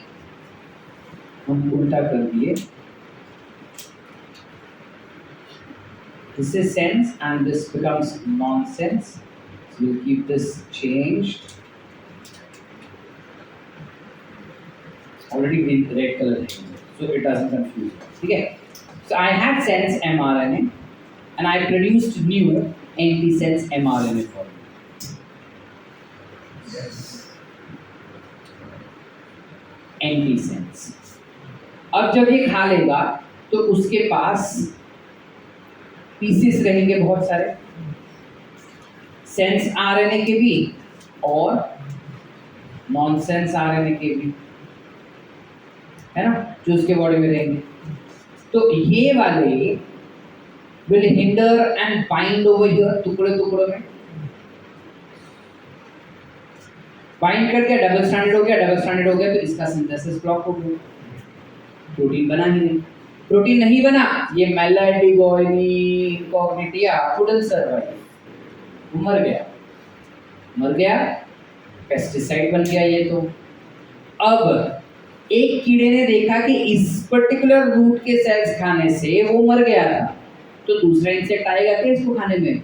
हम उल्टा कर दिए, this is sense and this becomes nonsense, so we'll keep this changed. Already green red color है, so it doesn't confuse us. ठीक है, so I had sense mRNA and I produced new antisense mRNA for it. Yes. Antisense. अब जब ये खा लेगा तो उसके पास पीसेस रहेंगे बहुत सारे, सेंस आरएनए के भी और नॉनसेंस आरएनए के भी, है ना, जो उसके बॉडी में रहेंगे। तो ये वाले will hinder and bind over here, टुकड़े टुकड़ों में बाइंड करके डबल स्टैंडर्ड हो गया, डबल स्टैंडर्ड हो गया तो इसका सिंथेसिस ब्लॉक हो गया, प्रोटीन बना ही नहीं। प्रोटीन नहीं बना, ये मेलाटिगोइनी इनकॉग्निटिया कुडंट सर्वाइव, मर गया, पेस्टिसाइड बन गया ये तो। अब एक कीड़े ने देखा कि इस पर्टिकुलर रूट के सेल्स खाने से वो मर गया था, तो दूसरा इंसेक्ट आएगा कि इसको खाने में,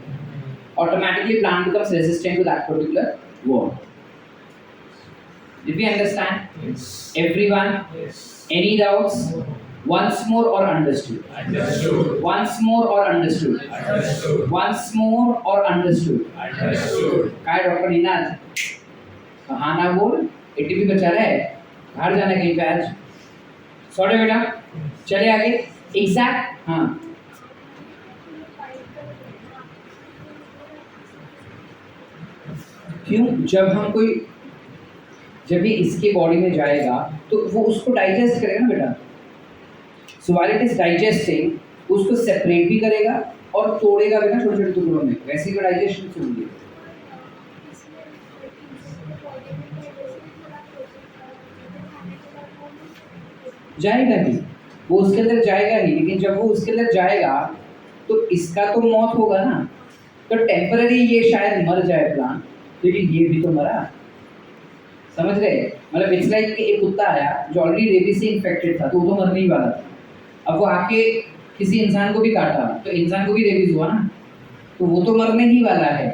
automatically plant becomes resistant to that particular worm. Did we understand? Yes. Everyone? Yes. Any doubts? Once more or understood? Understood. Once more or understood? Understood. Once more or understood? Understood. काय doctor Ninad कहाँ ना बोल ATP बचा रहा है बाहर जाना कहीं पे आज सॉरी बेटा चले आगे एग्जैक्ट हाँ क्यों जब ये इसके बॉडी में जाएगा तो वो उसको डाइजेस्ट करेगा ना बेटा सो व्हाइल इट इज डाइजेस्टिंग उसको सेपरेट भी करेगा और तोड़ेगा भी ना छोटे छोटे टुकड़ों में वैसे ही डाइजेशन से होगी जाएगा ही वो उसके अंदर जाएगा ही लेकिन जब वो उसके अंदर जाएगा तो इसका तो मौत होगा ना तो टेम्पररी ये शायद मर जाए प्लांट लेकिन ये भी तो मरा समझ रहे मतलब इट्स लाइक एक कुत्ता आया जो ऑलरेडी रेबीज से इन्फेक्टेड था तो वो तो मरने ही वाला था अब वो आके किसी इंसान को भी काटा तो इंसान को भी रेबीज हुआ ना तो वो तो मरने ही वाला है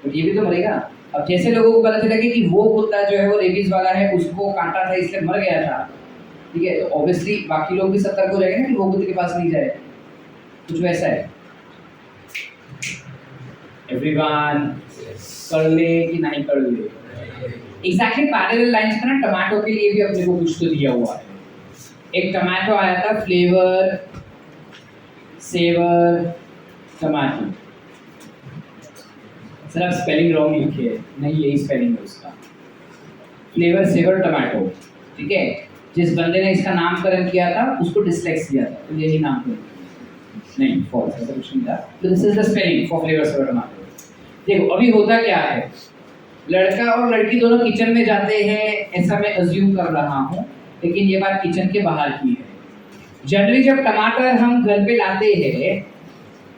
तो ये भी तो मरेगा अब जैसे लोगों को पता चला कि वो कुत्ता जो है वो रेबीज वाला है उसको काटा था इसलिए मर गया था ठीक है तो ऑब्वियसली बाकी लोग भी सतर्क हो जाएंगे ना कि वो कुत्ते के पास नहीं जाए कुछ वैसा है एवरीवन कर ले कि नहीं कर ले एग्जैक्टली पैरेलल लाइंस पे ना टमाटो के लिए भी अपने को कुछ तो दिया हुआ है एक टमाटो आया था फ्लेवर सेवर टमाटो सर आप स्पेलिंग रॉन्ग लिखे है नहीं यही स्पेलिंग है उसका फ्लेवर सेवर टमाटो ठीक है जिस बंदे ने इसका नामकरण किया था उसको डिसलेक्सिया था तो यही नामकरण नहीं फॉल्स ऐसा कुछ नहीं था तो this is the spelling for Flavr Savr tomato देखो अभी होता क्या है लड़का और लड़की दोनों किचन में जाते हैं ऐसा मैं अज्यूम कर रहा हूँ लेकिन ये बात किचन के बाहर की है जनरली जब टमाटर हम घर पे लाते हैं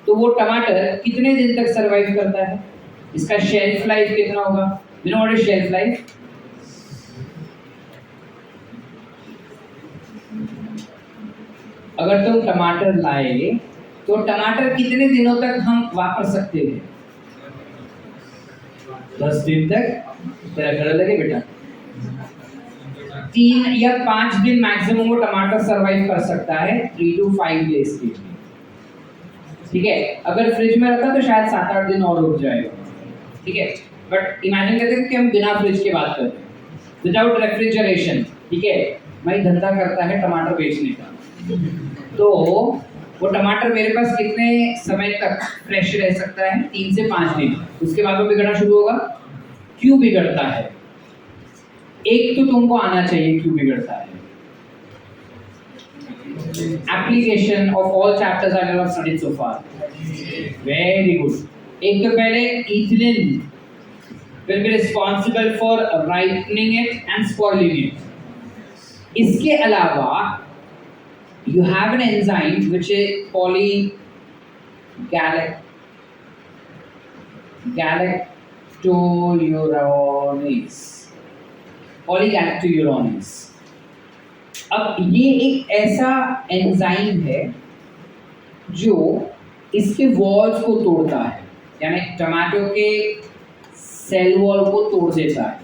तो वो टमाटर कितने दिन तक सरवाइव करता है इसका शेल्फ लाइफ कितना होगा you know what is shelf life अगर तुम टमाटर लाए तो टमाटर कितने दिनों तक हम वापर सकते हैं 10 दिन तक तेरा घर लगे बेटा 3 या 5 दिन मैक्सिमम वो टमाटर सरवाइव कर सकता है 3 to 5 डेज के लिए ठीक है अगर फ्रिज में रखा तो शायद 7-8 दिन और रुक जाएगा ठीक है बट इमेजिन करते हैं कि हम बिना फ्रिज के बात करते हैं विदाउट रेफ्रिजरेशन ठीक है भाई धंधा करता है टमाटर बेचने का तो वो टमाटर मेरे पास कितने समय तक फ्रेश रह सकता है 3 से 5 दिन उसके बाद वो बिगड़ना शुरू होगा क्यों बिगड़ता है एक तो तुमको आना चाहिए क्यों बिगड़ता है application of all chapters I have studied so far very good एक तो पहले ethylene will be responsible for ripening it and spoiling it इसके अलावा you have an enzyme which is polygalacturonase अब ये एक ऐसा एंजाइम है जो इसके वॉल्स को तोड़ता है यानी टमाटो के सेल वॉल को तोड़ देता है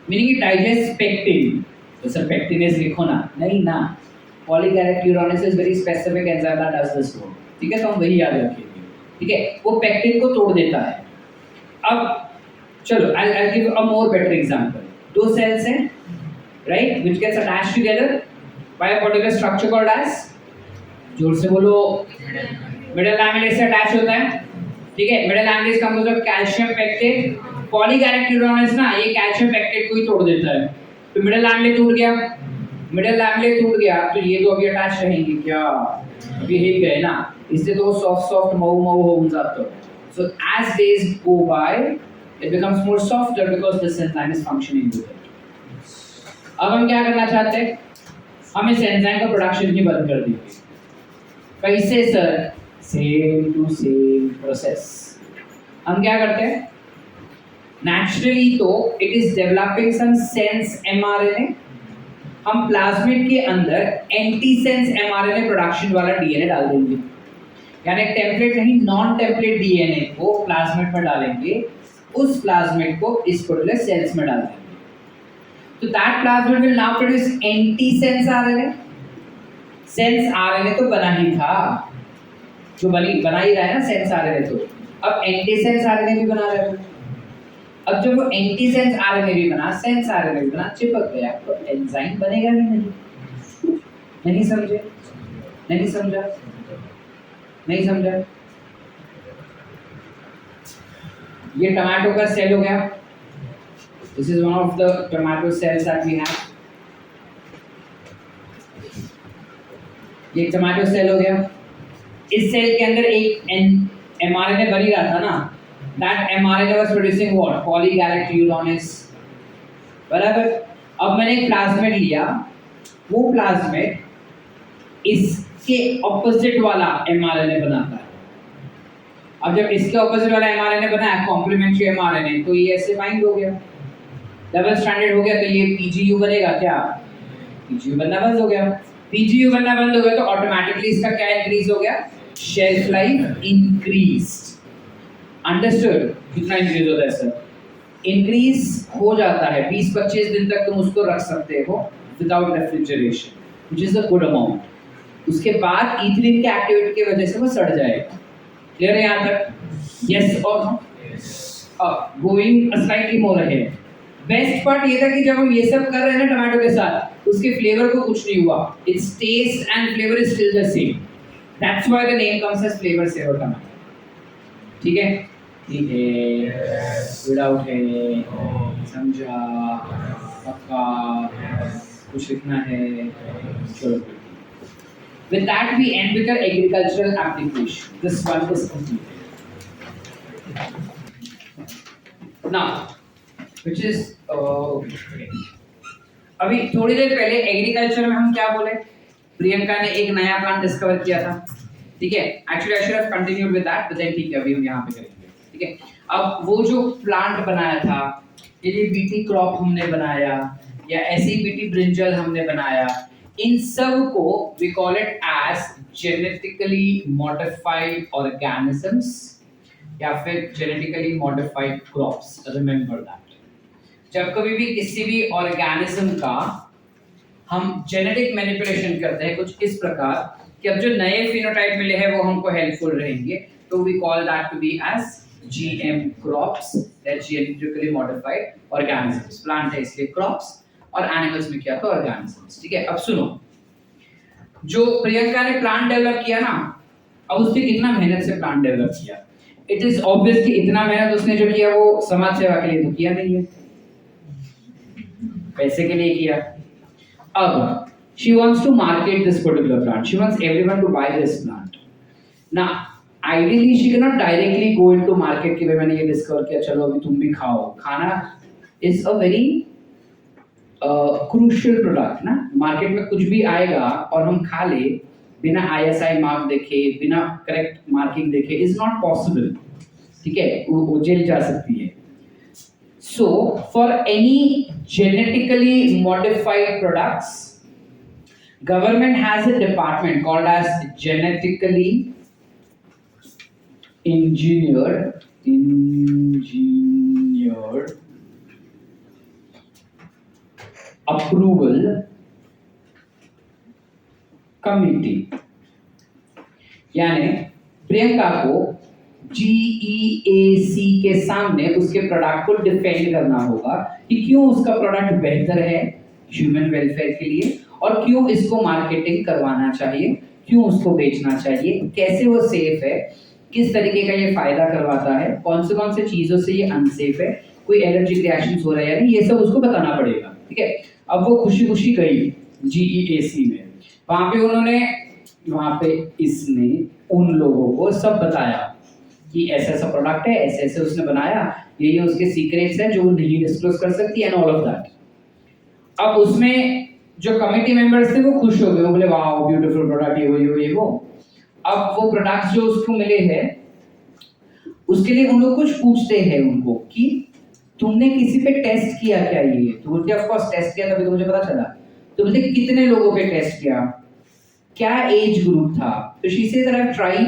मीनिंग इट डाइजेस्ट पेक्टिन तो सर पेक्टिनेस लिखो ना नहीं ना polygalacturonase is very specific enzyme that does this work ठीक है तो हम वही याद रखेंगे ठीक है वो पेक्टिन को तोड़ देता है अब चलो I'll give a more better example दो सेल्स हैं right which gets attached together by a particular structure called as जोर से बोलो मिडल लैमेलेस से अटैच होता है ठीक है middle lamella is composed of calcium pectate polygalacturonase ना ये कैल्शियम पेक्टेट को ही तोड़ देता है तो मिडल लैमेलेस टूट गया मिडल लैमेलेस टूट गया तो ये तो अभी अटैच रहेंगे क्या अभी हिल गए ना इससे तो सॉफ्ट मऊ हो जाता है so as days go by it becomes more softer because this enzyme is functioning with it अब हम क्या करना चाहते हैं हम इस एंजाइम का प्रोडक्शन ही बंद कर देंगे कैसे sir same to same process हम क्या करते हैं नेचुरली तो it is developing some sense mRNA हम प्लाज्मिड के अंदर एंटीसेंस एमआरएनए प्रोडक्शन वाला डीएनए डाल देंगे यानी टेम्पलेट नहीं नॉन टेम्पलेट डीएनए को प्लाज्मिड में डालेंगे उस प्लाज्मिड को इस पर्टिकुलर सेल्स में डाल देंगे So that plasmid will now produce antisense RNA. Sense RNA तो बना ही था, जो बना ही रहा है ना सेंस RNA, तो अब एंटीसेंस RNA भी बना रहे हो। अब जब वो एंटीसेंस RNA भी बना, सेंस RNA भी बना, चिपक गया, तो एंजाइम बनेगा भी नहीं। नहीं समझे? नहीं समझा? नहीं समझा? ये टमाटो का सेल हो गया। This is one of the tomato cells that we have. ये टमाटो सेल हो गया। इस सेल के अंदर एक mRNA बन ही रहा था ना। That mRNA was producing what? Polygalactylonase. बराबर। अब मैंने एक प्लाज्मिड लिया, वो प्लाज्मिड इसके ऑपोजिट वाला mRNA बनाता है। अब जब इसके ऑपोजिट वाला mRNA बना है, कॉम्प्लीमेंट्री mRNA, तो ये ऐसे बाइंड हो गया, डबल स्ट्रैंडेड हो गया, तो ये PGU बनेगा क्या? PGU बनना बंद हो गया। PGU बनना बंद हो गया तो ऑटोमेटिकली इसका क्या इंक्रीज हो गया? Shelf life increased. अंडरस्टूड? कितना इंक्रीज होता है सर? इंक्रीज हो जाता है 20-25 दिन तक तुम उसको रख सकते हो without refrigeration, which is a good amount. उसके बाद ईथलीन के एक्टिविटी की वजह से वो सड़ जाएगा। क्लियर है यहाँ तक? यस और नो? अब going slightly more ahead, best part ये था कि जब हम ये सब कर रहे हैं ना टमाटो के साथ, उसके फ्लेवर को कुछ नहीं हुआ। It's taste and flavour is still the same. That's why the name comes as Flavr Savr tomato. ठीक है? ठीक है, विदाउट है, समझा? पक्का? कुछ लिखना है? चलो। With that we end with our agricultural application. This one is completed. Now, which is अभी थोड़ी देर पहले एग्रीकल्चर में हम क्या बोले? प्रियंका ने एक नया प्लांट डिस्कवर किया था। ठीक है? Actually I should have continued with that, but then ठीक है, अभी हम यहाँ पे करेंगे। ठीक है? अब वो जो प्लांट बनाया था, ये बीटी क्रॉप हमने बनाया या ऐसी बीटी ब्रिंजल हमने बनाया, इन सब को we call it as genetically modified organisms या फिर genetically modified crops. Remember that. जब कभी भी किसी भी ऑर्गेनिज्म का हम जेनेटिक मैनिपुलेशन करते हैं कुछ इस प्रकार कि अब जो नए फिनोटाइप मिले हैं वो हमको हेल्पफुल रहेंगे, तो we call that to be as GM crops, that genetically modified organisms. Plant है इसलिए crops और एनिमल्स में क्या तो ऑर्गेनिजम्स। ठीक है? अब सुनो, जो प्रियंका ने प्लांट डेवलप किया ना, अब उसने कितना मेहनत से प्लांट डेवलप किया। इट इज ऑब्वियस कि इतना मेहनत उसने जो किया वो समाज सेवा के लिए तो किया नहीं है, पैसे के लिए किया। अब she wants to market this particular plant, she wants everyone to buy this plant. Now ideally she cannot directly go into market कि भाई मैंने ये डिस्कवर किया, चलो अभी तुम भी खाओ। खाना is a very crucial product ना। मार्केट में कुछ भी आएगा और हम खा ले बिना ISI मार्क देखे, बिना करेक्ट मार्किंग देखे, इज नॉट पॉसिबल। ठीक है? वो जेल जा सकती है। So for any genetically modified products, government has a department called as genetically engineered approval committee. यानी प्रियंका को GEAC के सामने उसके प्रोडक्ट को डिफेंड करना होगा कि क्यों उसका प्रोडक्ट बेहतर है ह्यूमन वेलफेयर के लिए और क्यों इसको मार्केटिंग करवाना चाहिए, क्यों उसको बेचना चाहिए, कैसे वो सेफ है, किस तरीके का ये फायदा करवाता है, कौन से चीजों से ये अनसेफ है, कोई एलर्जिक रिएक्शंस हो रहा है या नहीं, ये सब उसको बताना पड़ेगा। ठीक है? अब वो खुशी खुशी गई GEAC में, वहां पे इसने उन लोगों को सब बताया कि ऐसा ऐसा प्रोडक्ट है, ऐसे ऐसे उसने बनाया, ये उसके सीक्रेट्स हैं जो वो नहीं डिस्क्लोज कर सकती एंड ऑल ऑफ दैट। अब उसमें जो कमिटी मेंबर्स थे वो खुश हो गए, वो बोले वाह ब्यूटीफुल प्रोडक्ट, ये वो। अब वो प्रोडक्ट्स जो उसको मिले हैं उसके लिए उन लोग कुछ पूछते हैं उनको कि तुमने किसी पे टेस्ट किया क्या? ये तो बोलते ऑफ कोर्स टेस्ट किया, तभी तो मुझे पता चला। तो बोलते कितने लोगों पे टेस्ट किया, क्या एज ग्रुप था? तो she said that I have tried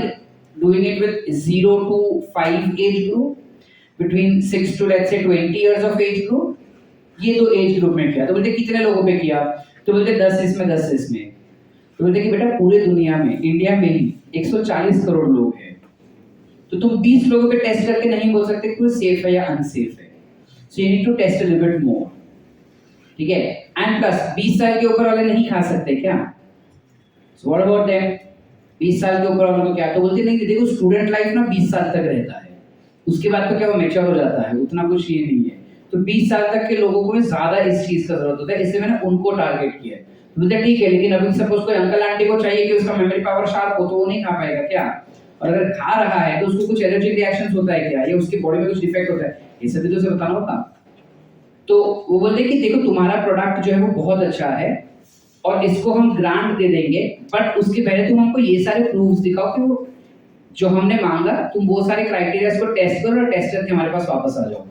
doing it with 0 to 5 age group, between 6 to let's say 20 years of age group, ये दो एज ग्रुप में किया। तो बोलते कितने लोगों पे किया? तो बोलते 10 इसमें 10 इसमें। तो बोलते कि बेटा पूरे दुनिया में, इंडिया में ही 140 करोड़ लोग हैं, तो तुम 20 लोगों पे टेस्ट करके नहीं बोल सकते कि वो सेफ है या अनसेफ है। So you need to test a little bit more, ठीक है। एंड प्लस 20 साल के ऊपर वाले नहीं खा सकते क्या? So what about them? 20 साल के ऊपर वालों को क्या? तो बोलते नहीं, देखो स्टूडेंट लाइफ ना 20 साल तक रहता है, उसके बाद तो क्या वो मैच्योर हो जाता है, उतना कुछ ये नहीं है। तो 20 साल तक के लोगों को ज्यादा इस चीज का जरूरत होता है, इसलिए मैंने उनको टारगेट किया है। बोलते ठीक है, लेकिन अभी सपोज कोई अंकल आंटी को चाहिए कि उसका मेमोरी पावर शार्प हो, तो वो नहीं खा पाएगा क्या? और अगर खा रहा है तो उसको कुछ एलर्जिक रिएक्शंस होता है क्या, या उसकी बॉडी में कुछ डिफेक्ट होता है, ये सब भी तो उसे बताना होगा। तो वो बोलते कि देखो तुम्हारा प्रोडक्ट जो है वो बहुत अच्छा है और इसको हम ग्रांट दे देंगे, बट उसके पहले तुम हमको ये सारे प्रूफ्स दिखाओ कि वो जो हमने मांगा, तुम वो सारे क्राइटेरियाज को टेस्ट करो और टेस्ट करके हमारे पास वापस आ जाओ।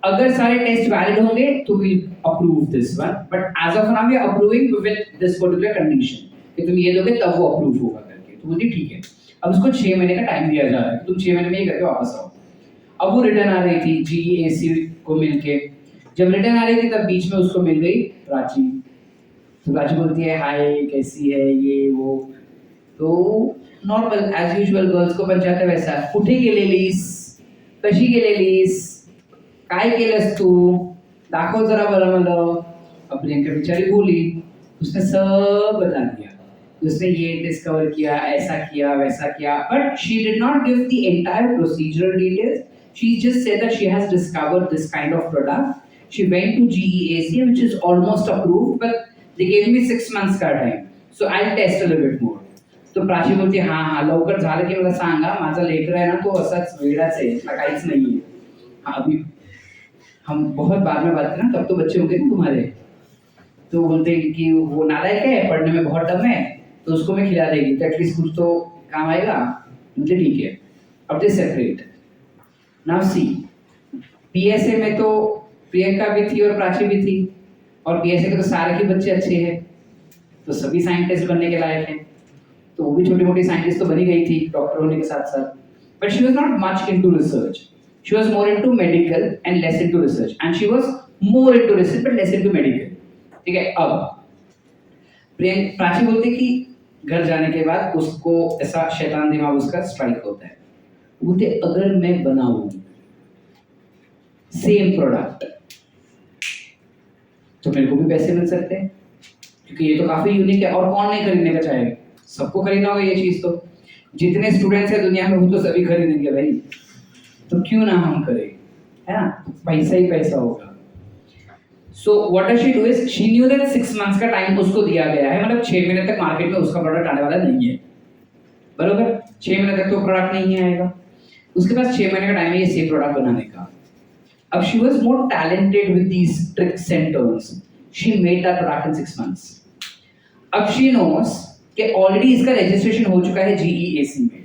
अगर सारे टेस्ट वैलिड होंगे तो we approve this one, but as of now we are approving with this particular condition कि तुम ये दोगे तब वो अप्रूव होगा करके। तो बोलती ठीक है। अब उसको 6 महीने का टाइम दिया जा रहा है, तुम 6 महीने में ये करके वापस आओ। अब वो रिटर्न आ रही थी जीईएसी को मिलके। जब रिटर्न आ रही थी तब बीच में उसको मिल गई प्राची। तो प्राची बोलती है हाय कैसी है ये वो। तो नॉर्मल एज यूजुअल गर्ल्स को पंचायत है वैसा, कुठे गेलेलीस, कशी गेलेलीस, काय केलंस तू, दाखव जरा बरं मला। अब प्रियंका बेचारी बोली, उसने सब बता दिया, उसने ये डिस्कवर किया, ऐसा किया वैसा किया, but she did not give the entire procedural details. She just said that she has discovered this kind of product. She went to GEAC, which is almost approved, but they gave me 6 months का time, so I'll test a little bit more. तो प्राची बोलती हाँ हाँ लवकर झालं की मला सांगा, माझा लेकर आहे ना तो असाच वेडाच आहे, इथला काहीच नाहीये। हाँ अभी हम बहुत बाद में बात करें, तब तो बच्चे होंगे ना तुम्हारे। तो बोलते कि वो नालायक है, पढ़ने में बहुत डम है, तो उसको मैं खिला देगी तो एटलीस्ट कुछ तो काम आएगा। बोलते ठीक है। अब दे सेपरेट। नाउ सी, पीएसए में तो प्रियंका भी थी और प्राची भी थी, और पीएसए के तो सारे के बच्चे अच्छे हैं, तो सभी साइंटिस्ट बनने के लायक हैं। तो वो भी छोटी मोटी साइंटिस्ट तो बनी गई थी डॉक्टर होने के साथ साथ, but she was not much into research. She was more into medical and less into research, and she was more into research but less into medical, ठीक है। अब प्राची बोलती कि घर जाने के बाद उसको ऐसा शैतान दिमाग उसका स्ट्राइक होता है। बोलते अगर मैं बनाऊं सेम प्रोडक्ट तो मेरे को भी पैसे मिल सकते हैं, क्योंकि ये तो काफी यूनिक है और कौन नहीं खरीदने का चाहेगा, सबको खरीदना होगा ये चीज। तो जितने स्टूडेंट्स हैं दुनिया में वो तो सभी खरीदेंगे भाई, तो क्यों ना हम करें, है ना, पैसा ही पैसा होगा। So what does she do is, she knew that 6 months का टाइम उसको दिया गया है, मतलब 6 महीने तक मार्केट में उसका प्रोडक्ट आने वाला नहीं है, बरोबर। 6 महीने तक तो प्रोडक्ट नहीं आएगा, उसके पास 6 महीने का टाइम है ये सेम प्रोडक्ट बनाने का। अब she was more talented with these tricks and turns, she made that product in 6 months. अब शी नोस कि ऑलरेडी इसका रजिस्ट्रेशन हो चुका है जीईएसी में,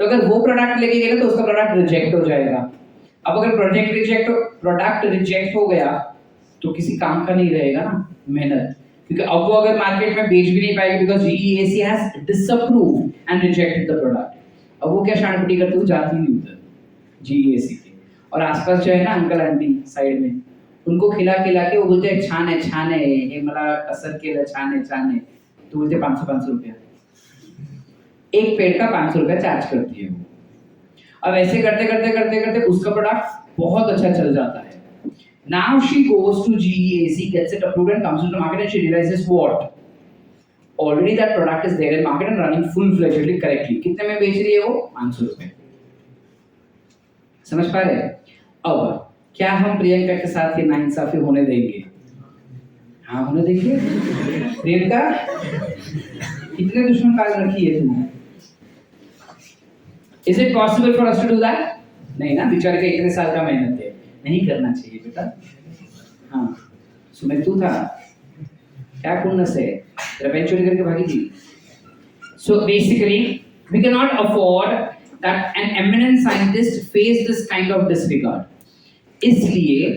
तो अगर वो प्रोडक्ट लेके गए तो उसका प्रोडक्ट रिजेक्ट हो जाएगा। अब अगर प्रोडक्ट रिजेक्ट हो गया तो किसी काम का नहीं रहेगा ना मेहनत, क्योंकि अब वो अगर मार्केट में बेच भी नहीं पाएगी because GEAC has disapproved and rejected the product. अब वो क्या शांति करते हुए जाती नहीं उधर जीईएसी के, और आसपास जो है ना अंकल आंटी साइड में, उनको खिला खिला के वो बोलते हैं छान है हे मला असर केलं छान है, तो बोलते 500 रुपया एक पेड़ का 500 रुपया चार्ज करती है वो। अब ऐसे करते करते करते करते उसका प्रोडक्ट बहुत अच्छा चल जाता है। Now she goes to GEAC, gets it approved and comes into market, and she realizes what? Already that product is there in market and running full-fledgedly correctly. कितने में बेच रही है वो? 500 रुपए। समझ पा रहे हैं? अब क्या हम प्रियंका के साथ ये नाइंसाफी होने देंगे? हाँ होने देंगे। प्रियंका कितने दुश्मन काल रखी है तुमने? Is it possible for us to do that? नहीं ना, बेचारे का इतने साल का मेहनत है, नहीं करना चाहिए बेटा। हाँ सुमित तू था क्या कुन्नस है, तेरा बेंच चोरी करके भागी थी। So basically we cannot afford that an eminent scientist face this kind of disregard. इसलिए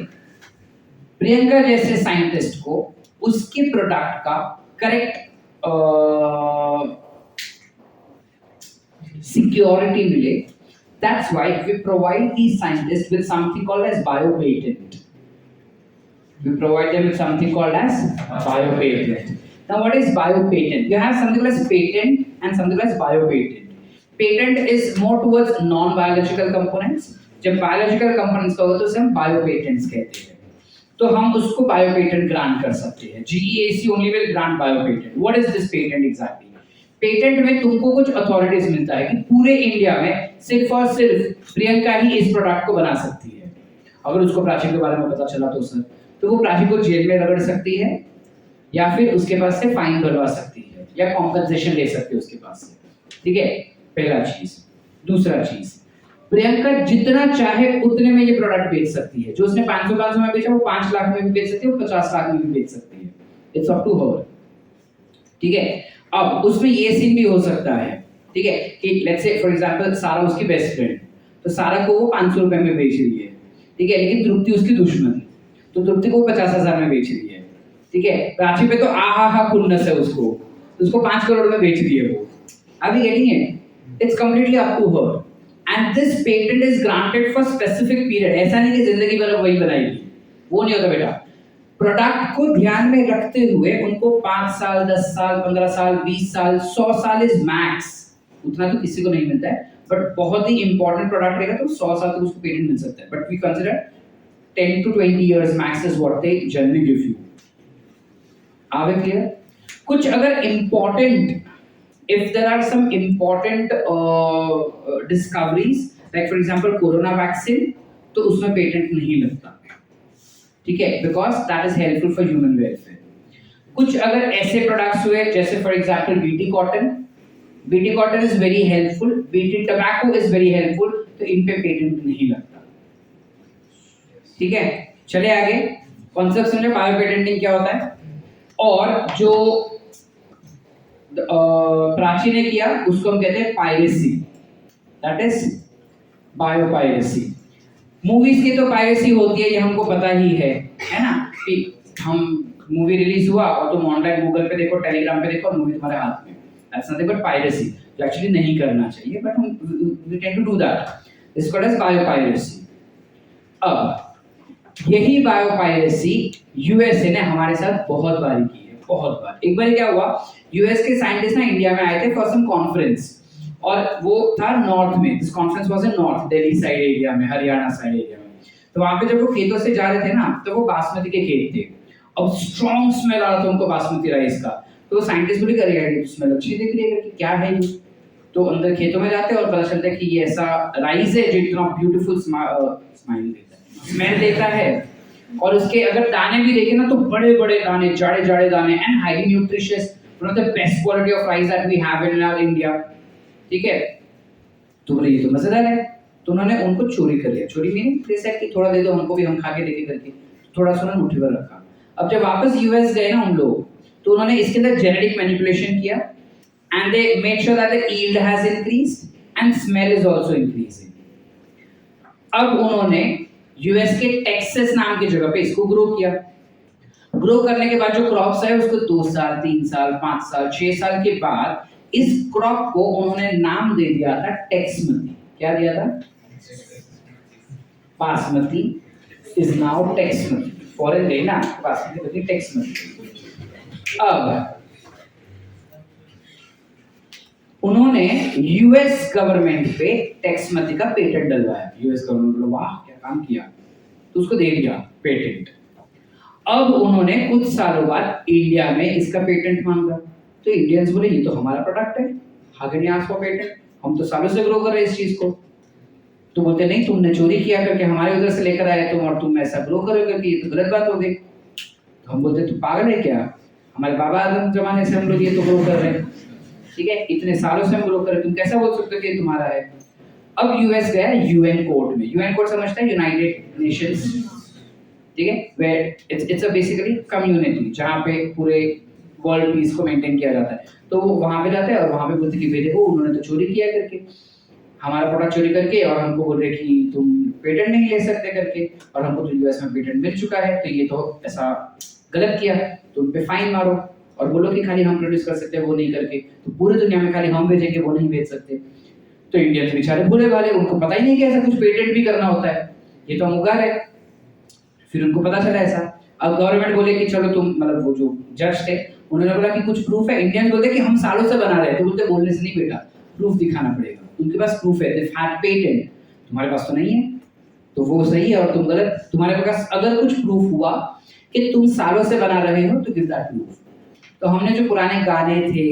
प्रियंका जैसे साइंटिस्ट को उसके प्रोडक्ट का करेक्ट सिक्योरिटी मिले। That's why we provide these scientists with something called as biopatent. We provide them with something called as biopatent. Now, what is biopatent? You have something called as patent and something called as biopatent. Patent is more towards non-biological components. जब biological components का होता है उसे हम biopatents कहते हैं. तो हम उसको बायोपेटेंट ग्रांट कर सकते हैं. GEAC only will grant biopatent. What is this patent exactly? Patent में तुमको कुछ अथॉरिटीज मिलता है कि पूरे इंडिया में सिर्फ और सिर्फ प्रियंका ही इस प्रोडक्ट को बना सकती है. अगर उसको प्राची के बारे में पता चला तो सर, तो वो प्राची को जेल में रगड़ सकती है या फिर उसके पास से फाइन भरवा सकती है या कॉम्पनसेशन ले सकती है उसके पास से. ठीक है, पहला चीज. दूसरा चीज, प्रियंका जितना चाहे उतने में ये प्रोडक्ट बेच सकती है. जो उसने 500 में बेचा वो 5 लाख में भी बेच सकती है, वो 50 लाख में भी बेच सकती है. It's up to her. ठीक है, अब उसमें ये सीन भी हो सकता है, ठीक है, कि लेट्स से फॉर एग्जांपल सारा उसकी बेस्ट फ्रेंड, तो सारा को वो 500 रुपए में बेच रही है. ठीक है, लेकिन तृप्ति उसकी दुश्मन, तो तृप्ति को 50,000 में बेच रही है. ठीक है, प्राची पे तो आहा खुन्नस है उसको, तो उसको 5 करोड़ में बेच रही है वो. Are you getting it? It's completely up to her. And this patent is granted for specific period. ऐसा नहीं कि जिंदगी भर वही बनाएगी, वो नहीं होता बेटा. प्रोडक्ट को ध्यान में रखते हुए उनको 5 साल, 10 साल, 15 साल, 20 साल, 100 साल इज मैक्स. उतना तो किसी को नहीं मिलता है, बट बहुत ही इंपॉर्टेंट प्रोडक्ट रहेगा तो 100 साल तक उसको पेटेंट मिल सकता है. But we consider 10 to 20 years max is what they generally give you. Are we clear? कुछ अगर important, if there are some important discoveries, like for example corona vaccine, तो उसमें पेटेंट नहीं लगता. ठीक है, because that is helpful for human welfare. कुछ अगर ऐसे प्रोडक्ट्स हुए जैसे for example BT cotton is very helpful, BT tobacco is very helpful, तो इन पे पेटेंट नहीं लगता. ठीक है, चले आगे. कॉन्सेप्ट समझे बायो पेटेंटिंग क्या होता है. और जो प्राची ने किया उसको हम कहते हैं piracy, that is biopiracy. Movies की तो पायरेसी होती है, ये हमको पता ही है ना, कि हम मूवी रिलीज हुआ और तुम ऑनलाइन गूगल पे देखो, टेलीग्राम पे देखो, मूवी तुम्हारे हाथ में. दैट्स नथिंग बट पायरेसी, जो एक्चुअली नहीं करना चाहिए, बट हम we tend to do that. This called as biopiracy. अब यही बायोपायरेसी यूएसए ने हमारे साथ बहुत बार की है, बहुत बार. एक बार क्या हुआ, यूएस के साइंटिस्ट ना इंडिया में आए थे फॉर सम कॉन्फ्रेंस, और वो था नॉर्थ में. This conference was in north Delhi side area में, हरियाणा साइड एरिया में. तो वहां पे जब वो खेतों से जा रहे थे ना, तो वो बासमती के खेत थे. अब स्ट्रॉन्ग स्मेल आ रहा था उनको बासमती राइस का. तो साइंटिस्ट बोले करेगा ये स्मेल अच्छी दिख रही है कि क्या है ये. तो अंदर खेतों में जाते और पता चलता है कि ये ऐसा राइस है जो इतना ब्यूटीफुल स्मेल देता है. और उसके अगर दाने भी देखे ना तो बड़े बड़े दाने, जाड़े जाड़े दाने, and highly nutritious, one of the best quality of rice that we have in our India. ठीक है, तो बोले ये तो मजेदार है. तो उन्होंने उनको चोरी कर लिया. चोरी मीनिंग दे सेड कि थोड़ा दे दो हमको भी, हम खा के देखे करके थोड़ा सा मुट्ठी भर रखा. अब जब वापस यूएस गए ना हम लोग, तो उन्होंने इसके अंदर जेनेटिक मैनिपुलेशन किया, and they made sure that the yield has increased and smell is also increasing. अब उन्होंने यूएस के टेक्सास नाम की जगह पे इसको ग्रो किया. ग्रो करने के बाद जो क्रॉप्स है उसको 2 साल, 3 साल, 5 साल, 6 साल के बाद इस क्रॉप को उन्होंने नाम दे दिया था टेक्समती. क्या दिया था? Basmati is now टेक्समती. फॉरेन गई ना बासमती बदली टेक्समती. अब उन्होंने यूएस गवर्नमेंट पे टेक्समती का पेटेंट डलवाया. यूएस गवर्नमेंट ने वाह क्या काम किया, तो उसको दे दिया पेटेंट. अब उन्होंने कुछ सालों बाद इंडिया में इसका पेटेंट मांगा. तो इंडियंस बोले ये तो हमारा प्रोडक्ट है, how can you ask for patent, हम तो सालों से ग्रो कर रहे हैं इस चीज को. तो बोलते नहीं, तुमने चोरी किया करके हमारे उधर से लेकर आए तुम, और तुम ऐसा ग्रो करो करके, ये तो गलत बात हो गई. तो हम बोलते तू पागल है क्या, हमारे बाबा आदम जमाने से हम लोग ये तो ग्रो कर रहे हैं. ठीक है, इतने सालों से हम ग्रो कर रहे हैं, तुम कैसा बोल सकते हो कि ये तुम्हारा है. अब यूएस गया यूएन कोर्ट में. यूएन कोर्ट समझता है यूनाइटेड नेशंस. ठीक है, where it's a basically community जहाँ पे पूरे वर्ल्ड पीस को मेंटेन किया जाता है. तो वो वहाँ पे जाते हैं और वहाँ पे बोलते कि भाई देखो उन्होंने तो चोरी किया करके हमारा प्रोडक्ट चोरी करके, और हमको बोल रहे कि तुम पेटेंट नहीं ले सकते करके, और हमको तो यूएस में पेटेंट मिल चुका है, तो ये तो ऐसा गलत किया है, तो उन पे फाइन मारो और बोलो कि खाली हम प्रोड्यूस कर सकते हैं, वो नहीं करके तो पूरी दुनिया में खाली हम भेजेंगे, वो नहीं भेज सकते. तो इंडियंस बेचारे भूले वाले, उनको पता ही नहीं कि ऐसा कुछ पेटेंट भी करना होता है, ये तो हम उगा रहे. फिर उनको पता चला ऐसा. अब गवर्नमेंट बोले कि चलो तुम मतलब वो जो जज थे उन्होंने बोला कि कुछ प्रूफ है, इंडियंस बोलते कि हम सालों से बना रहे हैं, तो बोलते बोलने से नहीं बेटा, प्रूफ दिखाना पड़ेगा, उनके पास प्रूफ है, दे हैव पेटेंट, तुम्हारे पास तो नहीं है, तो वो सही है और तुम गलत। तुम्हारे पास अगर कुछ प्रूफ हुआ कि तुम सालों से बना रहे हो तो गिव दैट प्रूफ। तो हमने जो पुराने गाने थे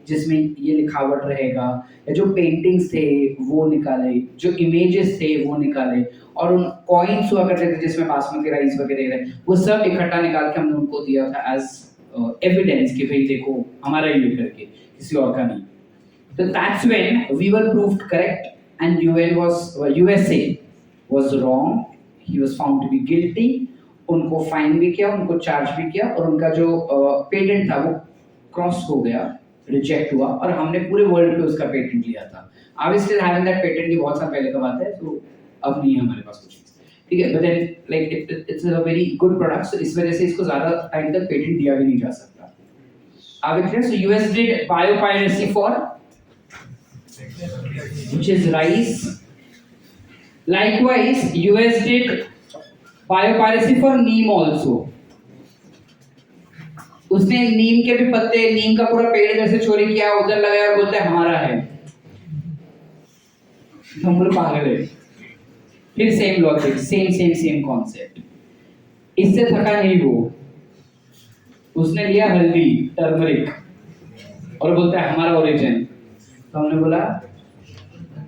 जिसमें ये लिखावट रहेगा, या जो पेंटिंग्स थे वो निकाले, जो इमेजेस थे वो निकाले, और उन कॉइन्स हुआ करते थे जिसमें बासमती राइस वगैरह रहे, वो सब इकट्ठा निकाल के हमने उनको दिया था एज एविडेंस कि भाई देखो हमारा ही लेकर के, किसी और का नहीं। तो that's when we were proved correct and USA was wrong, he was found to be guilty. उनको फाइन भी किया, उनको चार्ज भी किया, और उनका जो पेटेंट था वो क्रॉस हो गया, रिजेक्ट हुआ, और हमने पूरे वर्ल्ड पे उसका पेटेंट लिया था। अब स्टिल हैविंग दैट पेटेंट, ये बहुत साल पहले का बात है, तो अब नहीं है हमारे पास कुछ, ठीक है। But then like it's a very good product, so इस वजह से इसको ज्यादा टाइम तक पेटेंट दिया भी नहीं जा सकता। अब clear. So US did biopiracy for which is rice, likewise US did biopiracy for Neem also. उसने नीम के भी पत्ते, नीम का पूरा पेड़ जैसे चोरी किया, उधर लगाया और बोलता है हमारा है, हम लोग पागल है। फिर सेम लॉजिक, सेम कॉन्सेप्ट। इससे थका नहीं वो, उसने लिया हल्दी, टर्मरिक, और बोलता है हमारा ओरिजिन, तो हमने बोला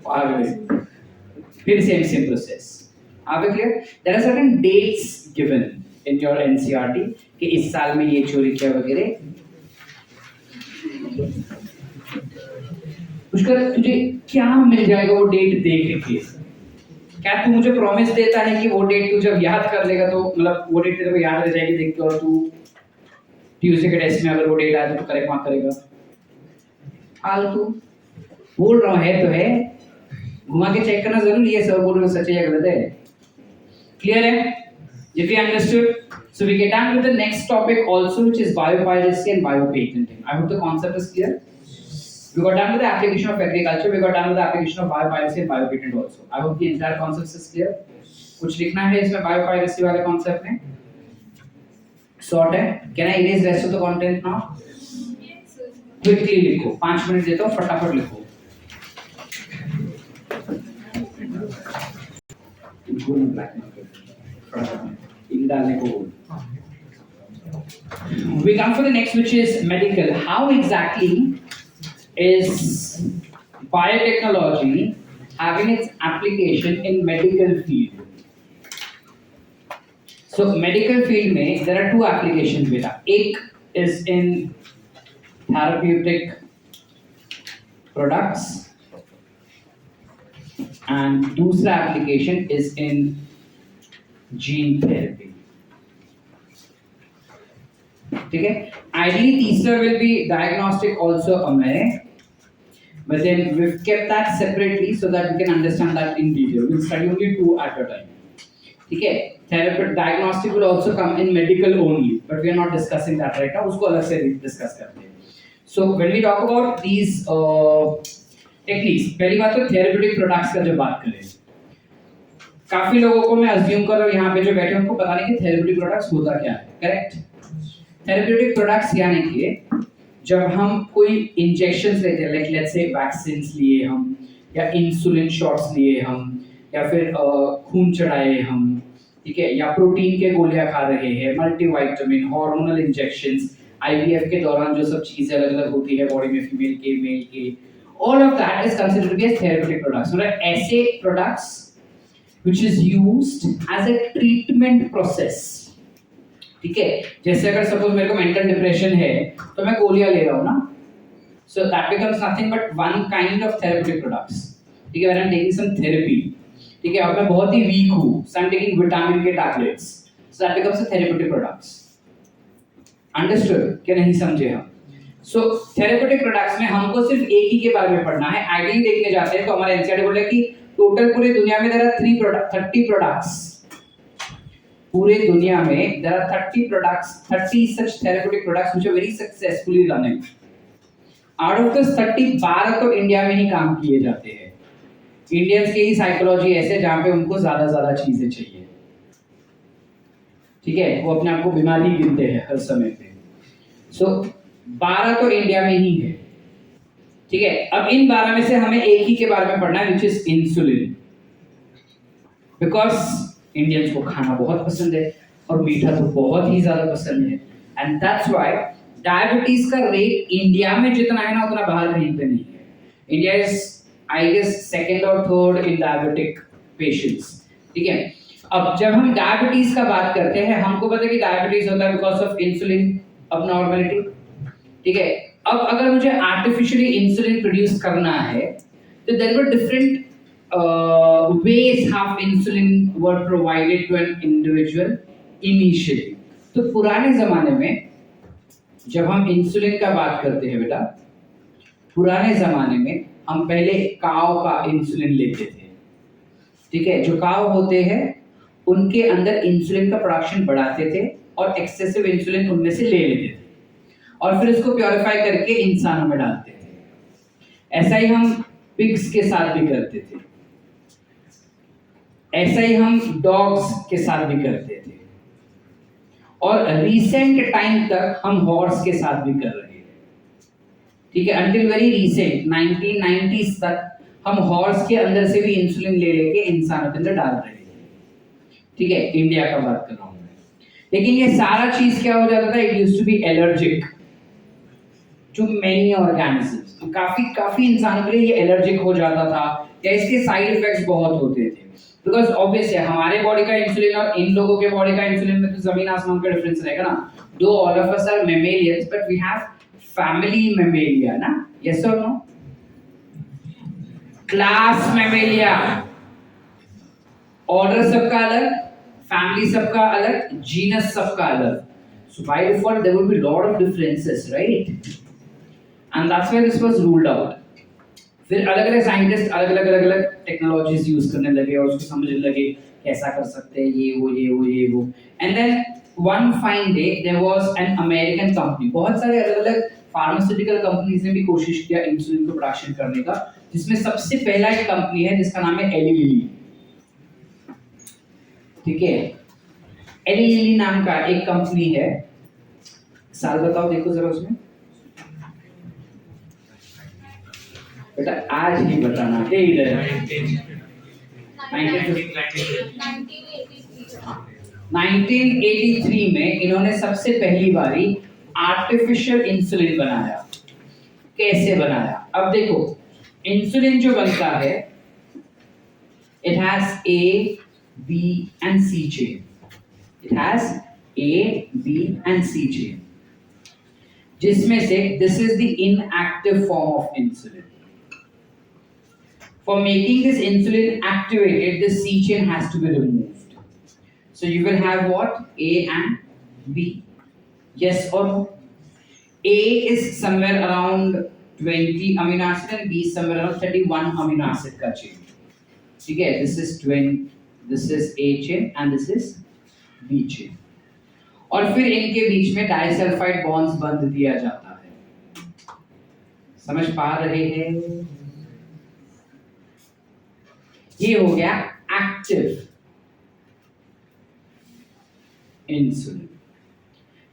पागल है। फिर सेम प्रोसेस। आप clear? There are certain dates given in your NCERT कि इस साल में ये चोरी किया वगैरह। पुष्कर तुझे क्या मिल जाएगा वो डेट देख के? क्या तू मुझे प्रॉमिस देता है कि वो डेट तू जब याद कर लेगा तो मतलब वो डेट तेरे को याद रह जाएगी देख के, और तू ट्यूसडे के टेस्ट में अगर वो डेट आए तो करेक्ट मार्क करेगा? फालतू बोल रहा है तो है, घुमा के चेक करना जरूरी है, सब बोल रहे हो सच है या गलत है। क्लियर है? If you understood, so we get on with the next topic also, which is biopiracy and biopatenting. I hope the concept is clear. We got done with the application of agriculture. We got done with the application of biopiracy and biopatent also. I hope the entire concept is clear. कुछ लिखना है इसमें biopiracy वाले concept में? Short है? Can I erase rest of the content now? Quickly लिखो, 5 minute देता हूँ, फटाफट लिखो। We come for the next, which is medical. How exactly is biotechnology having its application in medical field? So medical field में there are two applications बेटा। एक is in therapeutic products and दूसरा application is in gene therapy। ठीक है? Ideally तीसरा will be diagnostic also Amay, but then we've kept that separately so that we can understand that in detail. We'll study only two at a time. ठीक है? Therapeutic diagnostic will also come in medical only, but we are not discussing that right now. उसको अलग से discuss करते हैं। So when we talk about these techniques, पहली बात तो थेरेप्यूटिक प्रोडक्ट्स का जब बात करें, काफी लोगों को मैं अज्यूम कर रहा हूं यहाँ पे जो बैठे उनको पता नहीं कि थेरेप्यूटिक प्रोडक्ट्स होता क्या है। करेक्ट? थेरेप्यूटिक प्रोडक्ट्स यानी कि जब हम कोई इंजेक्शंस लेते हैं, लाइक लेट्स से वैक्सीन्स लिए हम, या इंसुलिन शॉट्स लिए हम, या फिर खून चढ़ाए हम, ठीक है, या प्रोटीन के गोलियां खा रहे हैं, मल्टीविटामिन, हार्मोनल इंजेक्शंस, आईवीएफ के दौरान जो सब चीजें अलग अलग होती है बॉडी में, फीमेल के मेल के, all of that is considered to be as therapeutic products. मतलब ऐसे products which is used as a treatment process। ठीक है? जैसे अगर सपोज मेरे को मेंटल डिप्रेशन है तो मैं गोलियां ले रहा हूँ ना, so that becomes nothing but one kind of therapeutic products। ठीक है? When I'm taking some therapy, ठीक है, और मैं बहुत ही वीक हूँ, so I'm taking vitamin के tablets, so that becomes a therapeutic products। Understood? क्या नहीं समझे हम? So therapeutic products में हमको सिर्फ एक ही के बारे में पढ़ना है। आइडियली देखने जाते हैं तो हमारा एनसीईआरटी बोल रहा है कि टोटल पूरी दुनिया में there are 30 products। पूरे दुनिया में there are 30 products, 30 such therapeutic products which are very successfully running। Out of those 30, 12 तो इंडिया में ही काम किए जाते हैं। इंडियंस की ही साइकोलॉजी ऐसे जहाँ पे उनको ज्यादा चीजें चाहिए। ठीक है, वो अपने आप को बीमारी गिनते हैं हर समय पे। सो 12 तो इंडिया में ही है, ठीक है। अब इन 12 में से हमें एक ही के बारे में पढ़ना है, which is insulin, because Indians को खाना बहुत पसंद है और मीठा तो बहुत ही ज्यादा पसंद है, एंड दैट्स व्हाई डायबिटीज का रेट इंडिया में जितना है ना उतना बाहर कहीं पे नहीं है। India is I guess second और थर्ड इन डायबिटिक पेशेंट्स, ठीक है। अब जब हम डायबिटीज का बात करते हैं, हमको पता है कि डायबिटीज होता है बिकॉज ऑफ इंसुलिन अबनॉर्मलिटी, ठीक है। अब अगर मुझे आर्टिफिशियली इंसुलिन प्रोड्यूस करना है तो there were different ways how insulin were provided to an individual initially। तो पुराने जमाने में जब हम इंसुलिन का बात करते हैं बेटा, पुराने जमाने में हम पहले काव का इंसुलिन लेते थे, ठीक है। जो काव होते हैं उनके अंदर इंसुलिन का प्रोडक्शन बढ़ाते थे और एक्सेसिव इंसुलिन उनमें से ले लेते थे और फिर उसको प्योरीफाई करके इंसानों में डालते थे। ऐसा ही हम पिग्स के साथ भी करते थे, ऐसा ही हम डॉग्स के साथ भी करते थे, और रिसेंट टाइम तक हम हॉर्स के साथ भी कर रहे हैं, ठीक है। अंटिल वेरी रिसेंट 1990s तक हम हॉर्स के अंदर से भी इंसुलिन ले लेके इंसानों के अंदर डाल रहे हैं, ठीक है। इंडिया का बात कर रहा हूं मैं। लेकिन ये सारा चीज क्या हो जाता था, it used to be allergic to many organisms. तो काफी इंसानों के लिए ये एलर्जिक हो जाता था या इसके साइड इफेक्ट्स बहुत होते थे, बिकॉज ऑब्वियसली हमारे बॉडी का इंसुलिन और इन लोगों के बॉडी का इंसुलिन में तो जमीन आसमान का डिफरेंस रहेगा ना। Though all of us are mammalians but we have family mammalia ना, यस और नो, क्लास मेमेलिया, ऑर्डर सबका अलग, फैमिली सबका अलग, जीनस सबका अलग। So by default there will be lot of differences, right? And that's why this was ruled out. फिर अलग-अलग साइंटिस्ट अलग-अलग टेक्नोलॉजीज यूज करने लगे और उसको समझने लगे कैसा कर सकते हैं ये वो। And then one fine day there was an American company, बहुत सारे अलग-अलग फार्मास्यूटिकल कंपनीज ने भी कोशिश किया इंसुलिन को प्रोडक्शन करने का, जिसमें सबसे पहला एक कंपनी है जिसका नाम है एली लिली, ठीक है। एली लिली नाम का एक कंपनी है, साल बताओ देखो जरा उसमें, बेटा आज ही बताना है इधर। 1983 में इन्होंने सबसे पहली बारी आर्टिफिशियल इंसुलिन बनाया। कैसे बनाया? अब देखो इंसुलिन जो बनता है it has A, B and C chain. It has A, B and C chain. जिसमें से this is the inactive form of insulin. For making this insulin activated, the C chain has to be removed. So you will have what? A and B. Yes or no? A is somewhere around 20 amino acid and B is somewhere around 31 amino acid का chain. ठीक है? This is A chain and this is B chain. और फिर इनके बीच में disulphide bonds बंध दिया जाता है। समझ पा रहे हैं? ये हो गया एक्टिव इंसुलिन।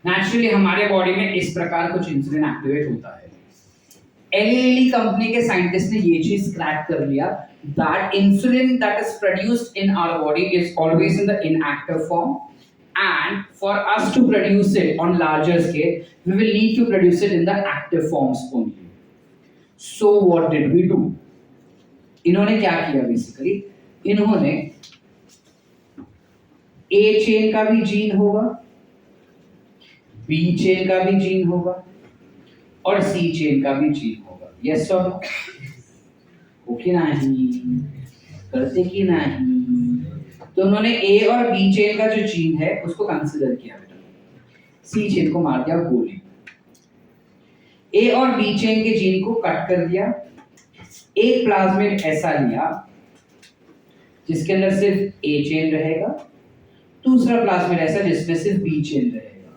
नेचुरली हमारे बॉडी में इस प्रकार कुछ इंसुलिन एक्टिवेट होता है। एली कंपनी के साइंटिस्ट ने ये चीज क्रैक कर लिया that insulin that is produced in our body is always in the inactive form, and for us to produce it on larger scale we will need to produce it in the active forms only. So what did we do? इन्होंने क्या किया basically, इन्होंने A chain का भी gene होगा, B chain का भी gene होगा और C चेन का भी जीन होगा। यस और नो? हो कि नहीं? करते कि नहीं? तो उन्होंने A और B चेन का जो जीन है उसको कंसीडर किया बेटा, C चेन को मार दिया गोली, A और B चेन के जीन को कट कर दिया, एक प्लाज्मिड ऐसा लिया जिसके अंदर सिर्फ A चेन रहेगा, दूसरा प्लाज्मिड ऐसा जिसमें सिर्फ B चेन रहेगा।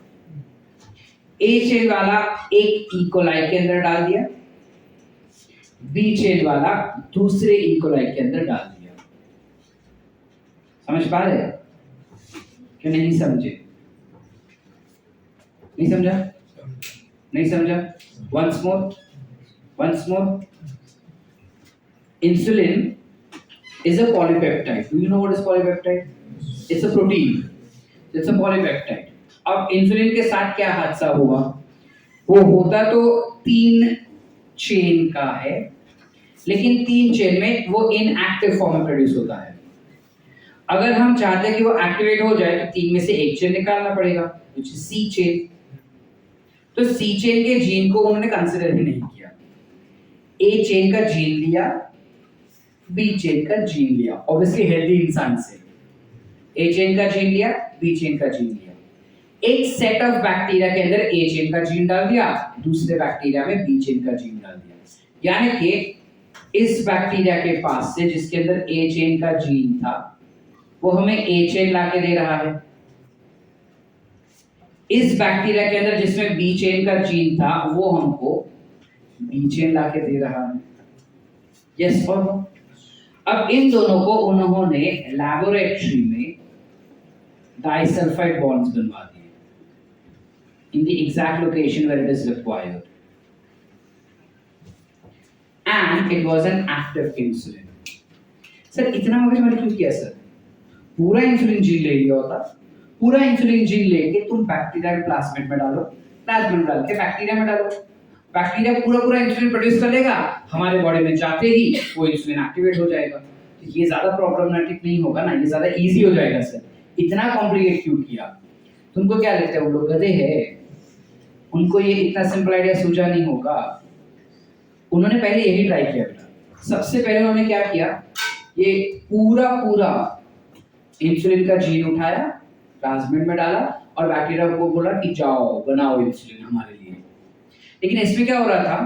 A चेन वाला एक ई कोलाई के अंदर डाल दिया, B चेन वाला दूसरे ई कोलाई के अंदर डाल दिया। समझ पा रहे कि नहीं समझे? नहीं समझा? नहीं समझा? Once more. Insulin is a polypeptide. Do you know what is polypeptide? It's a protein. It's a polypeptide. अब इंसुलिन के साथ क्या हादसा हुआ? वो होता तो 3 चेन का है, लेकिन 3 चेन में वो इनएक्टिव फॉर्म में प्रोड्यूस होता है। अगर हम चाहते हैं कि वो एक्टिवेट हो जाए तो 3 में से एक चेन निकालना पड़ेगा, which is C चेन। तो C चेन के जीन को उन्होंने कंसीडर ही नहीं किया। A चेन का जीन लिया, B चेन का जीन लिया, ऑब्वियसली हेल्दी इंसान से। A चेन का जीन लिया, B चेन का जीन लिया। एक सेट ऑफ बैक्टीरिया के अंदर A चेन का जीन डाल दिया, दूसरे बैक्टीरिया में B चेन का जीन डाल दिया। यानी कि इस बैक्टीरिया के पास से जिसके अंदर A चेन का जीन था, वो हमें A चेन लाके दे रहा है। इस बैक्टीरिया के अंदर जिसमें B चेन का जीन था, वो हमको B चेन लाके दे रहा है। यस और नो? अब इन दोनों को उन्होंने लैबोरेटरी में डाइसल्फाइड बॉन्ड्स बनवा दिए in the exact location where it is required, and it was an active insulin. Sir इतना मगज मैंने क्यों किया सर? पूरा इंसुलिन जीन ले लिया होता, पूरा इंसुलिन जीन लेके तुम बैक्टीरिया के प्लाज्मिड में डालो, प्लाज्मिड में डाल के बैक्टीरिया में डालो, बैक्टीरिया पूरा इंसुलिन प्रोड्यूस कर लेगा, हमारे बॉडी में जाते ही वो इंसुलिन एक्टिवेट हो जाएगा। तो ये ज्यादा प्रॉब्लमेटिक नहीं होगा ना, ये ज्यादा इजी हो जाएगा सर। इतना कॉम्प्लिकेट क्यों किया? तुमको क्या लगता है वो लोग गधे हैं? उनको ये इतना सिंपल आइडिया सूझा नहीं होगा। उन्होंने पहले यही ट्राई किया बेटा। सबसे पहले उन्होंने क्या किया, ये पूरा इंसुलिन का जीन उठाया, प्लाज्मिड में डाला और बैक्टीरिया को बोला कि जाओ बनाओ इंसुलिन हमारे लिए। लेकिन इसमें क्या हो रहा था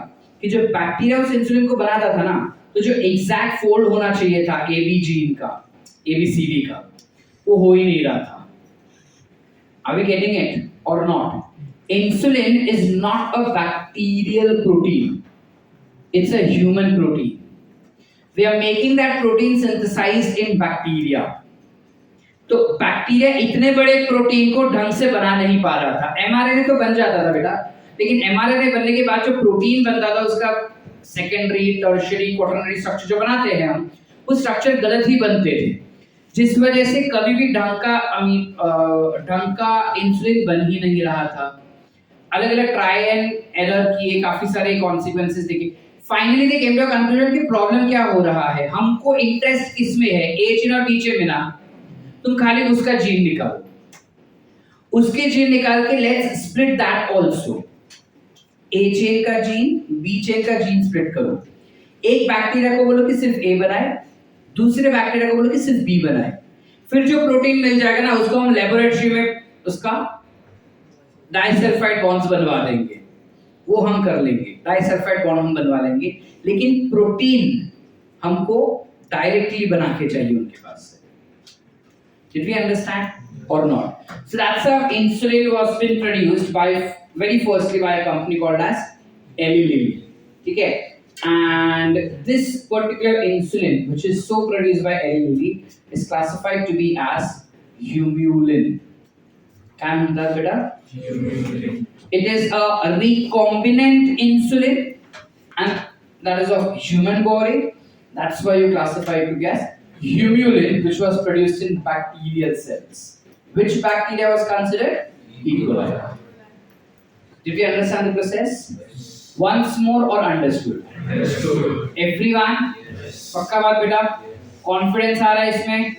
कि जो बैक्टीरिया उस इंसुलिन को बनाता था ना, तो जो एग्जैक्ट फोल्ड होना चाहिए था एबी जीन का, एबीसीडी का, वो हो ही नहीं रहा था। Are we getting it or not? Insulin is not a bacterial protein. It's a human protein. We are making that protein synthesized in bacteria. तो बैक्टीरिया इतने बड़े प्रोटीन को ढंग से बना नहीं पा रहा था। एमआरएनए तो बन जाता था बेटा, लेकिन एमआरएनए बनने के बाद जो प्रोटीन बनता था उसका सेकेंडरी, टर्शियरी, क्वाटरनरी स्ट्रक्चर जो बनाते हैं हम, वो स्ट्रक्चर गलत ही बनते थे, जिस वजह से कभी भी ढंग का इंसुलिन बन ही नहीं रहा था। अलग अलग ट्राई एंड एरर किए, काफी सारे कॉन्सिक्वेंसेस देखे, finally they came to conclusion कि प्रॉब्लम क्या हो रहा है, हमको इंटरेस्ट किसमें है, ए चेन और बी चेन में ना, तुम खाली उसका जीन निकालो, उसके जीन निकाल के let's split that also. A chain का जीन, बी चेन का जीन स्प्लिट करो। एक बैक्टीरिया को बोलो कि सिर्फ ए बनाए, दूसरे बैक्टीरिया को बोलो कि सिर्फ बी बनाए। फिर जो प्रोटीन मिल जाएगा ना, उसको हम लेबोरेटरी में उसका डाइसल्फाइड बॉन्ड्स बनवा देंगे, वो हम कर लेंगे, डाइसल्फाइड बॉन्ड हम बनवा लेंगे, लेकिन प्रोटीन हमको डायरेक्टली बना के चाहिए उनके पास से। Did we understand or not? So that's how insulin was been produced by very firstly by a company called as Eli Lilly. Okay, and this particular insulin, which is so produced by Eli Lilly, is classified to be as humulin. Can you understand better? It is a recombinant insulin, and that is of human body. That's why you classify it to as humulin, which was produced in bacterial cells. Which bacteria was considered? E. coli. Did we understand the process? Once more or understood? Understood. Everyone? Yes. पक्का बात बेटा? Confidence आ रहा है इसमें?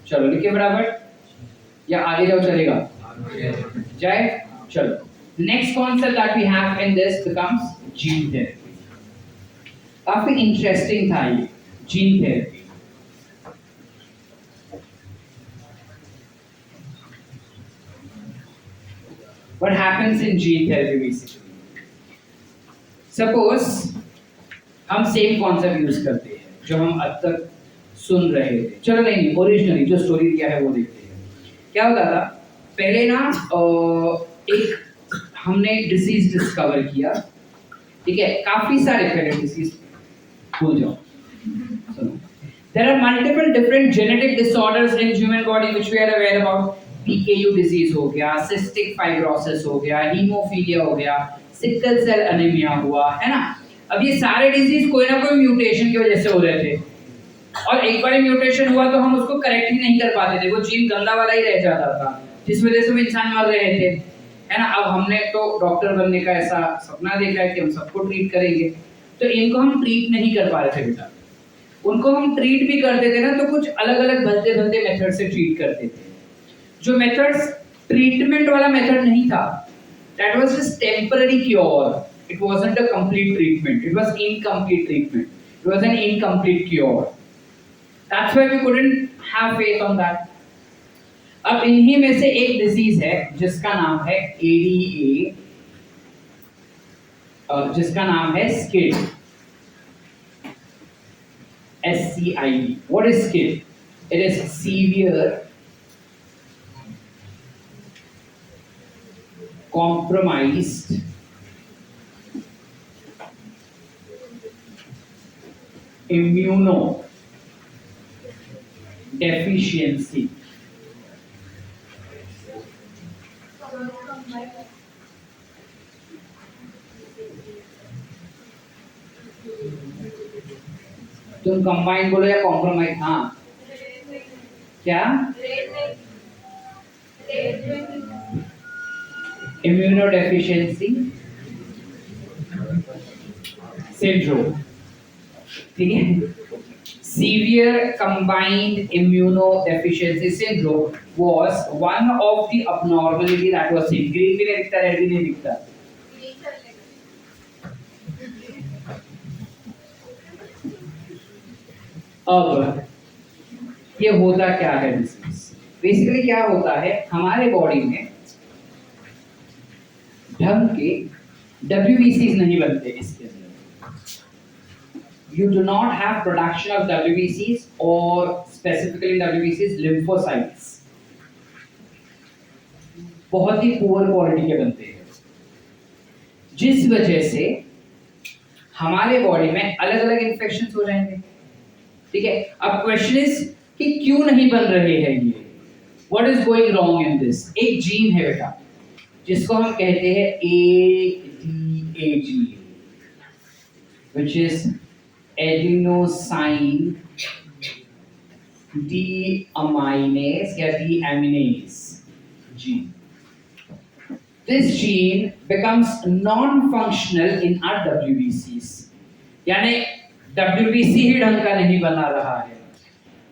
चलो लिखिए बराबर, या आगे जाओ चलेगा? जाए? चलो. Next concept that we have in this becomes gene therapy. काफी interesting था ये gene therapy. What happens in gene therapy basically? Suppose हम सेम कॉन्सेप्ट यूज करते हैं जो हम अब तक सुन रहे थे। चलो नहीं, ओरिजिनली जो स्टोरी दिया है वो देखते हैं। क्या होता था पहले ना, एक हमने डिसीज डिस्कवर किया, ठीक है, काफी सारे पहले डिसीज, भूल जाओ, सुनो। There are multiple different genetic disorders in human body which we are aware about. PKU disease हो गया, सिस्टिक फाइब्रोसिस हो गया, हीमोफीलिया हो गया, सिकल सेल एनीमिया हुआ, है ना। अब ये सारे डिजीज कोई ना कोई म्यूटेशन की वजह से हो रहे थे, और एक बार म्यूटेशन हुआ तो हम उसको करेक्ट ही नहीं कर पाते थे, वो जीन गंदा वाला ही रह जाता था, जिस वजह से वो इंसान मर रहे थे, है ना। अब हमने तो डॉक्टर बनने का ऐसा सपना देखा है कि हम सबको ट्रीट करेंगे, तो इनको हम ट्रीट नहीं कर पा रहे थे बेटा। उनको हम ट्रीट भी करते थे ना तो कुछ अलग अलग भलते भलते मेथड से ट्रीट करते थे, जो मेथड्स ट्रीटमेंट वाला मेथड नहीं था, that was just temporary cure, it wasn't a complete treatment, it was incomplete treatment, it was an incomplete cure, that's why we couldn't have faith on that. अब इन्हीं में से एक डिजीज है जिसका नाम है ADA, जिसका नाम है skid, SCID. What is SCID? It is severe compromised immunodeficiency. तुम कंबाइन बोलो या कॉम्प्रोमाइज? हाँ, क्या? इम्यूनोडेफिशिएंसी सिंड्रोम, ठीक है। Severe combined immunodeficiency syndrome was one of the abnormality that was seen. Green भी नहीं दिखता, रेड भी नहीं दिखता। अब ये होता क्या है डिसीज? बेसिकली क्या होता है, हमारे बॉडी में ढंग के WBCs नहीं बनते इसके अंदर। You do not have production of WBCs or specifically WBCs lymphocytes, बहुत ही पुअर क्वालिटी के बनते हैं, जिस वजह से हमारे बॉडी में अलग अलग इन्फेक्शंस हो जाएंगे, ठीक है। अब क्वेश्चन इज कि क्यों नहीं बन रहे हैं ये, what is going wrong in this. एक जीन है बेटा जिसको हम कहते हैं ADAG, which is adenosine deaminase या deaminase gene. This gene becomes non-functional in our WBCs, यानी WBC ही ढंग का नहीं बना रहा है।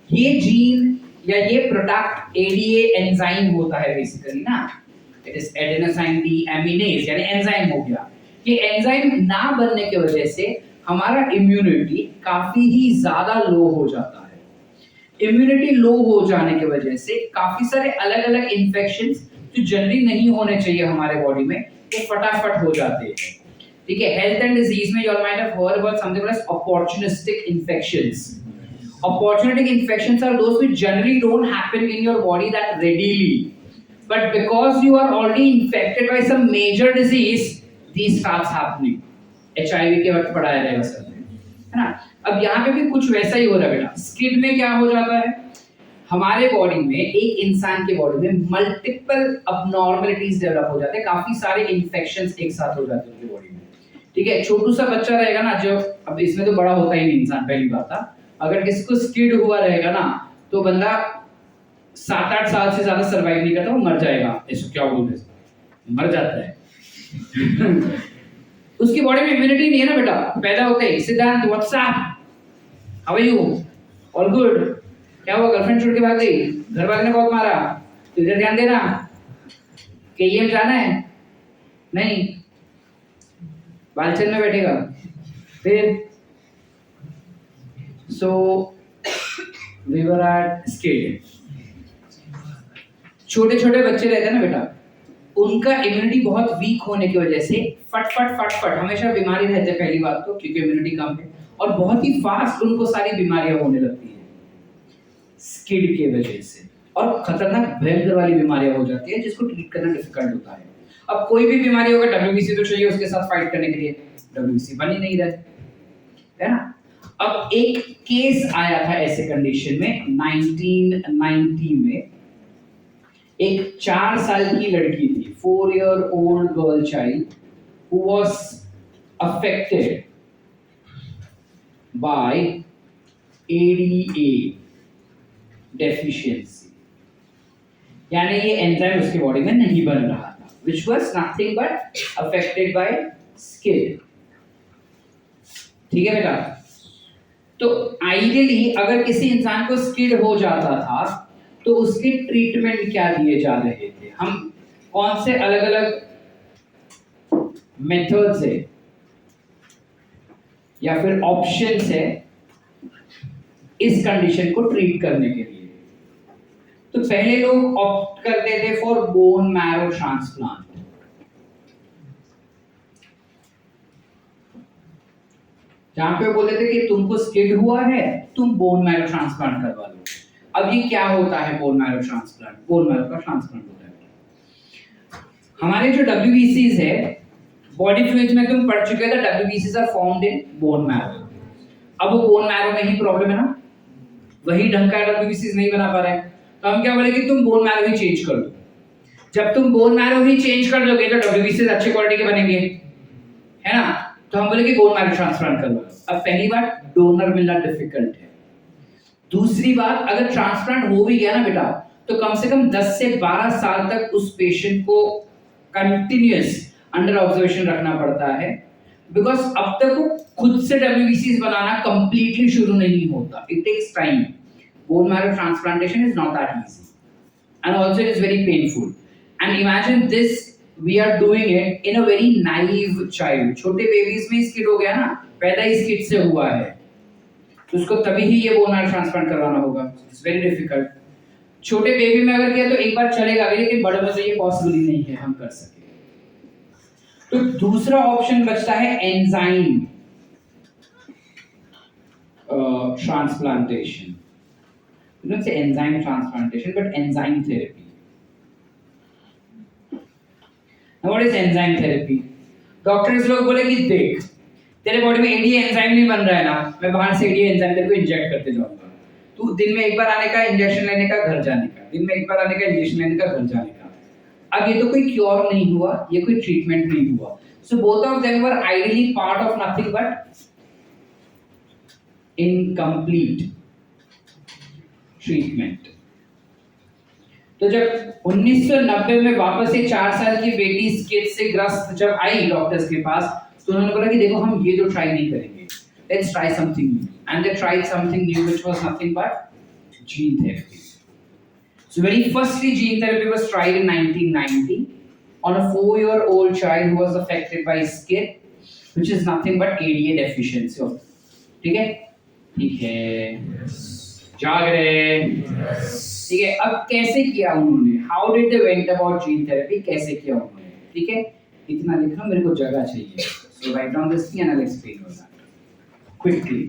ये जीन या ये प्रोडक्ट ADA एंजाइम होता है बेसिकली ना, इट इज एडेनोसाइन डीएमिनेज, यानी एंजाइम हो गया। ये एंजाइम ना बनने की वजह से हमारा इम्यूनिटी काफी ही ज्यादा लो हो जाता है। इम्यूनिटी लो हो जाने की वजह से काफी सारे अलग अलग इन्फेक्शंस जो जनरली नहीं होने चाहिए हमारे बॉडी में, वो फटाफट हो जाते हैं, ठीक है। हेल्थ एंड डिजीज में you all might have heard about something called as opportunistic infections. Opportunistic infections are those which generally don't happen in your body that readily, but because you are already infected by some major disease, these starts happening. HIV के वक्त पढ़ाया रहेगा sir, है ना। अब यहाँ पे भी कुछ वैसा ही हो रहा है बेटा। स्किड में क्या हो जाता है, हमारे बॉडी में, एक इंसान के बॉडी में मल्टीपल अबनॉर्मलिटीज डेवलप हो जाते हैं, काफी सारे इन्फेक्शंस एक साथ हो जाते हैं उनके बॉडी में, ठीक है। छोटू सा बच्चा रहेगा ना, जो अब इसमें तो बड़ा होता ही नहीं इंसान, पहली बात था, अगर किसी को स्किड हुआ रहेगा ना तो बंदा 7-8 साल से ज्यादा सरवाइव नहीं करता, वो मर जाएगा। इसको क्या बोलते हैं, मर जाता है। उसकी बॉडी में इम्यूनिटी नहीं है ना बेटा, पैदा होते ही। Siddhant, WhatsApp, how are you, all good, क्या हुआ, गर्लफ्रेंड छोड़ के भाग गई, घर वाले ने बहुत मारा, तो इधर ध्यान देना, KEM जाना है, नहीं बालचंद में बैठेगा फिर। So we were at skid. छोटे छोटे बच्चे रहते हैं ना बेटा, उनका इम्यूनिटी बहुत वीक होने की वजह से फट हमेशा बीमारी रहते हैं, पहली बात तो क्योंकि इम्यूनिटी कम है, और बहुत ही फास्ट उनको सारी बीमारियां होने लगती है स्किड की वजह से, और खतरनाक भयंकर वाली बीमारियां हो जाती है जिसको ट्रीट करना डिफिकल्ट होता है। अब कोई भी बीमारी होगा, WBC तो चाहिए उसके साथ फाइट करने के लिए, WBC बन ही नहीं रहा है ना। अब एक केस आया था ऐसे कंडीशन में 1990 में, एक 4 साल की लड़की थी, 4-year-old girl child who was affected by ADA deficiency, यानी ये एंजाइम उसके बॉडी में नहीं बन रहा था, which was nothing but affected by skin। ठीक है बेटा? तो आइडियली अगर किसी इंसान को स्किड हो जाता था तो उसके ट्रीटमेंट क्या दिए जा रहे थे, हम कौन से अलग अलग मेथड्स है या फिर ऑप्शंस है इस कंडीशन को ट्रीट करने के लिए। तो पहले लोग ऑप्ट करते थे फॉर बोन मैरो ट्रांसप्लांट। जहां पे बोलते थे कि तुमको स्किड हुआ है, तुम बोन मैरो ट्रांसप्लांट करवा लो। अब ये क्या होता है bone marrow transplant? Bone marrow का ट्रांसप्लांट होता है। हमारे जो WBCs है, बॉडी फ्लूइड्स में तुम पढ़ चुके थे, WBCs are formed in bone marrow. अब वो बोन मैरो में ही प्रॉब्लम है ना, वही ढंग का WBCs नहीं बना पा रहे हैं, तो हम क्या बोले कि तुम बोन मैरो ही चेंज कर दो। जब तुम बोन मैरो ही चेंज कर दोगे तो WBCs अच्छे क्वालिटी के बनेंगे, है ना? तो हम बोले कि बोन मैरो ट्रांसप्लांट कर लो। अब पहली बात, डोनर मिलना डिफिकल्ट है। दूसरी बात, अगर ट्रांसप्लांट हो भी गया ना बेटा, तो कम से कम 10 से 12 साल तक उस पेशेंट को कंटिन्यूअस अंडर ऑब्जर्वेशन रखना पड़ता है, बिकॉज अब तक वो खुद से WBCs बनाना कंप्लीटली शुरू नहीं होता। It takes time. Bone marrow transplantation is not that easy and also it is very painful. And imagine this, we are doing it in a very naive child. छोटे babies में skid हो गया ना, पैदा ही skid से हुआ है, तो उसको तभी ही ये बोन मैरो ट्रांसप्लांट करवाना होगा। It's very difficult. छोटे बेबी में अगर किया तो एक बार चलेगा, लेकिन बड़े में तो ये पॉसिबल ही नहीं है हम कर सके। तो दूसरा ऑप्शन बचता है enzyme transplantation. You don't say enzyme transplantation, but enzyme therapy. Now what is enzyme therapy? Doctors लोग बोले कि देख, तेरे बॉडी में ADA एंजाइम नहीं बन रहा है ना, मैं बाहर से ADA एंजाइम तेरे को इंजेक्ट करते जाऊंगा। तू दिन में एक बार आने का, इंजेक्शन लेने का, घर जाने का, दिन में एक बार आने का, इंजेक्शन लेने का, घर जाने का। अब ये तो कोई क्योर नहीं हुआ, ये कोई ट्रीटमेंट नहीं हुआ। So both of them were ideally part of nothing but incomplete treatment. तो जब 1990 में वापस से 4 साल की बेटी स्किड से ग्रस्त जब आई डॉक्टर्स के पास, तो उन्होंने बोला कि देखो हम ये तो ट्राई नहीं करेंगे, let's try something new. And they tried something new which was nothing but gene therapy. So very firstly gene therapy was tried in 1990 on a 4-year-old child who was affected by skid, which is nothing but ADA deficiency। ठीक है? ठीक है। जाग रहे? ठीक है। अब कैसे किया उन्होंने? How did they went about gene therapy? कैसे किया उन्होंने? ठीक है, इतना लिखना, मेरे को जगह चाहिए। So write down this thing and I will explain that quickly.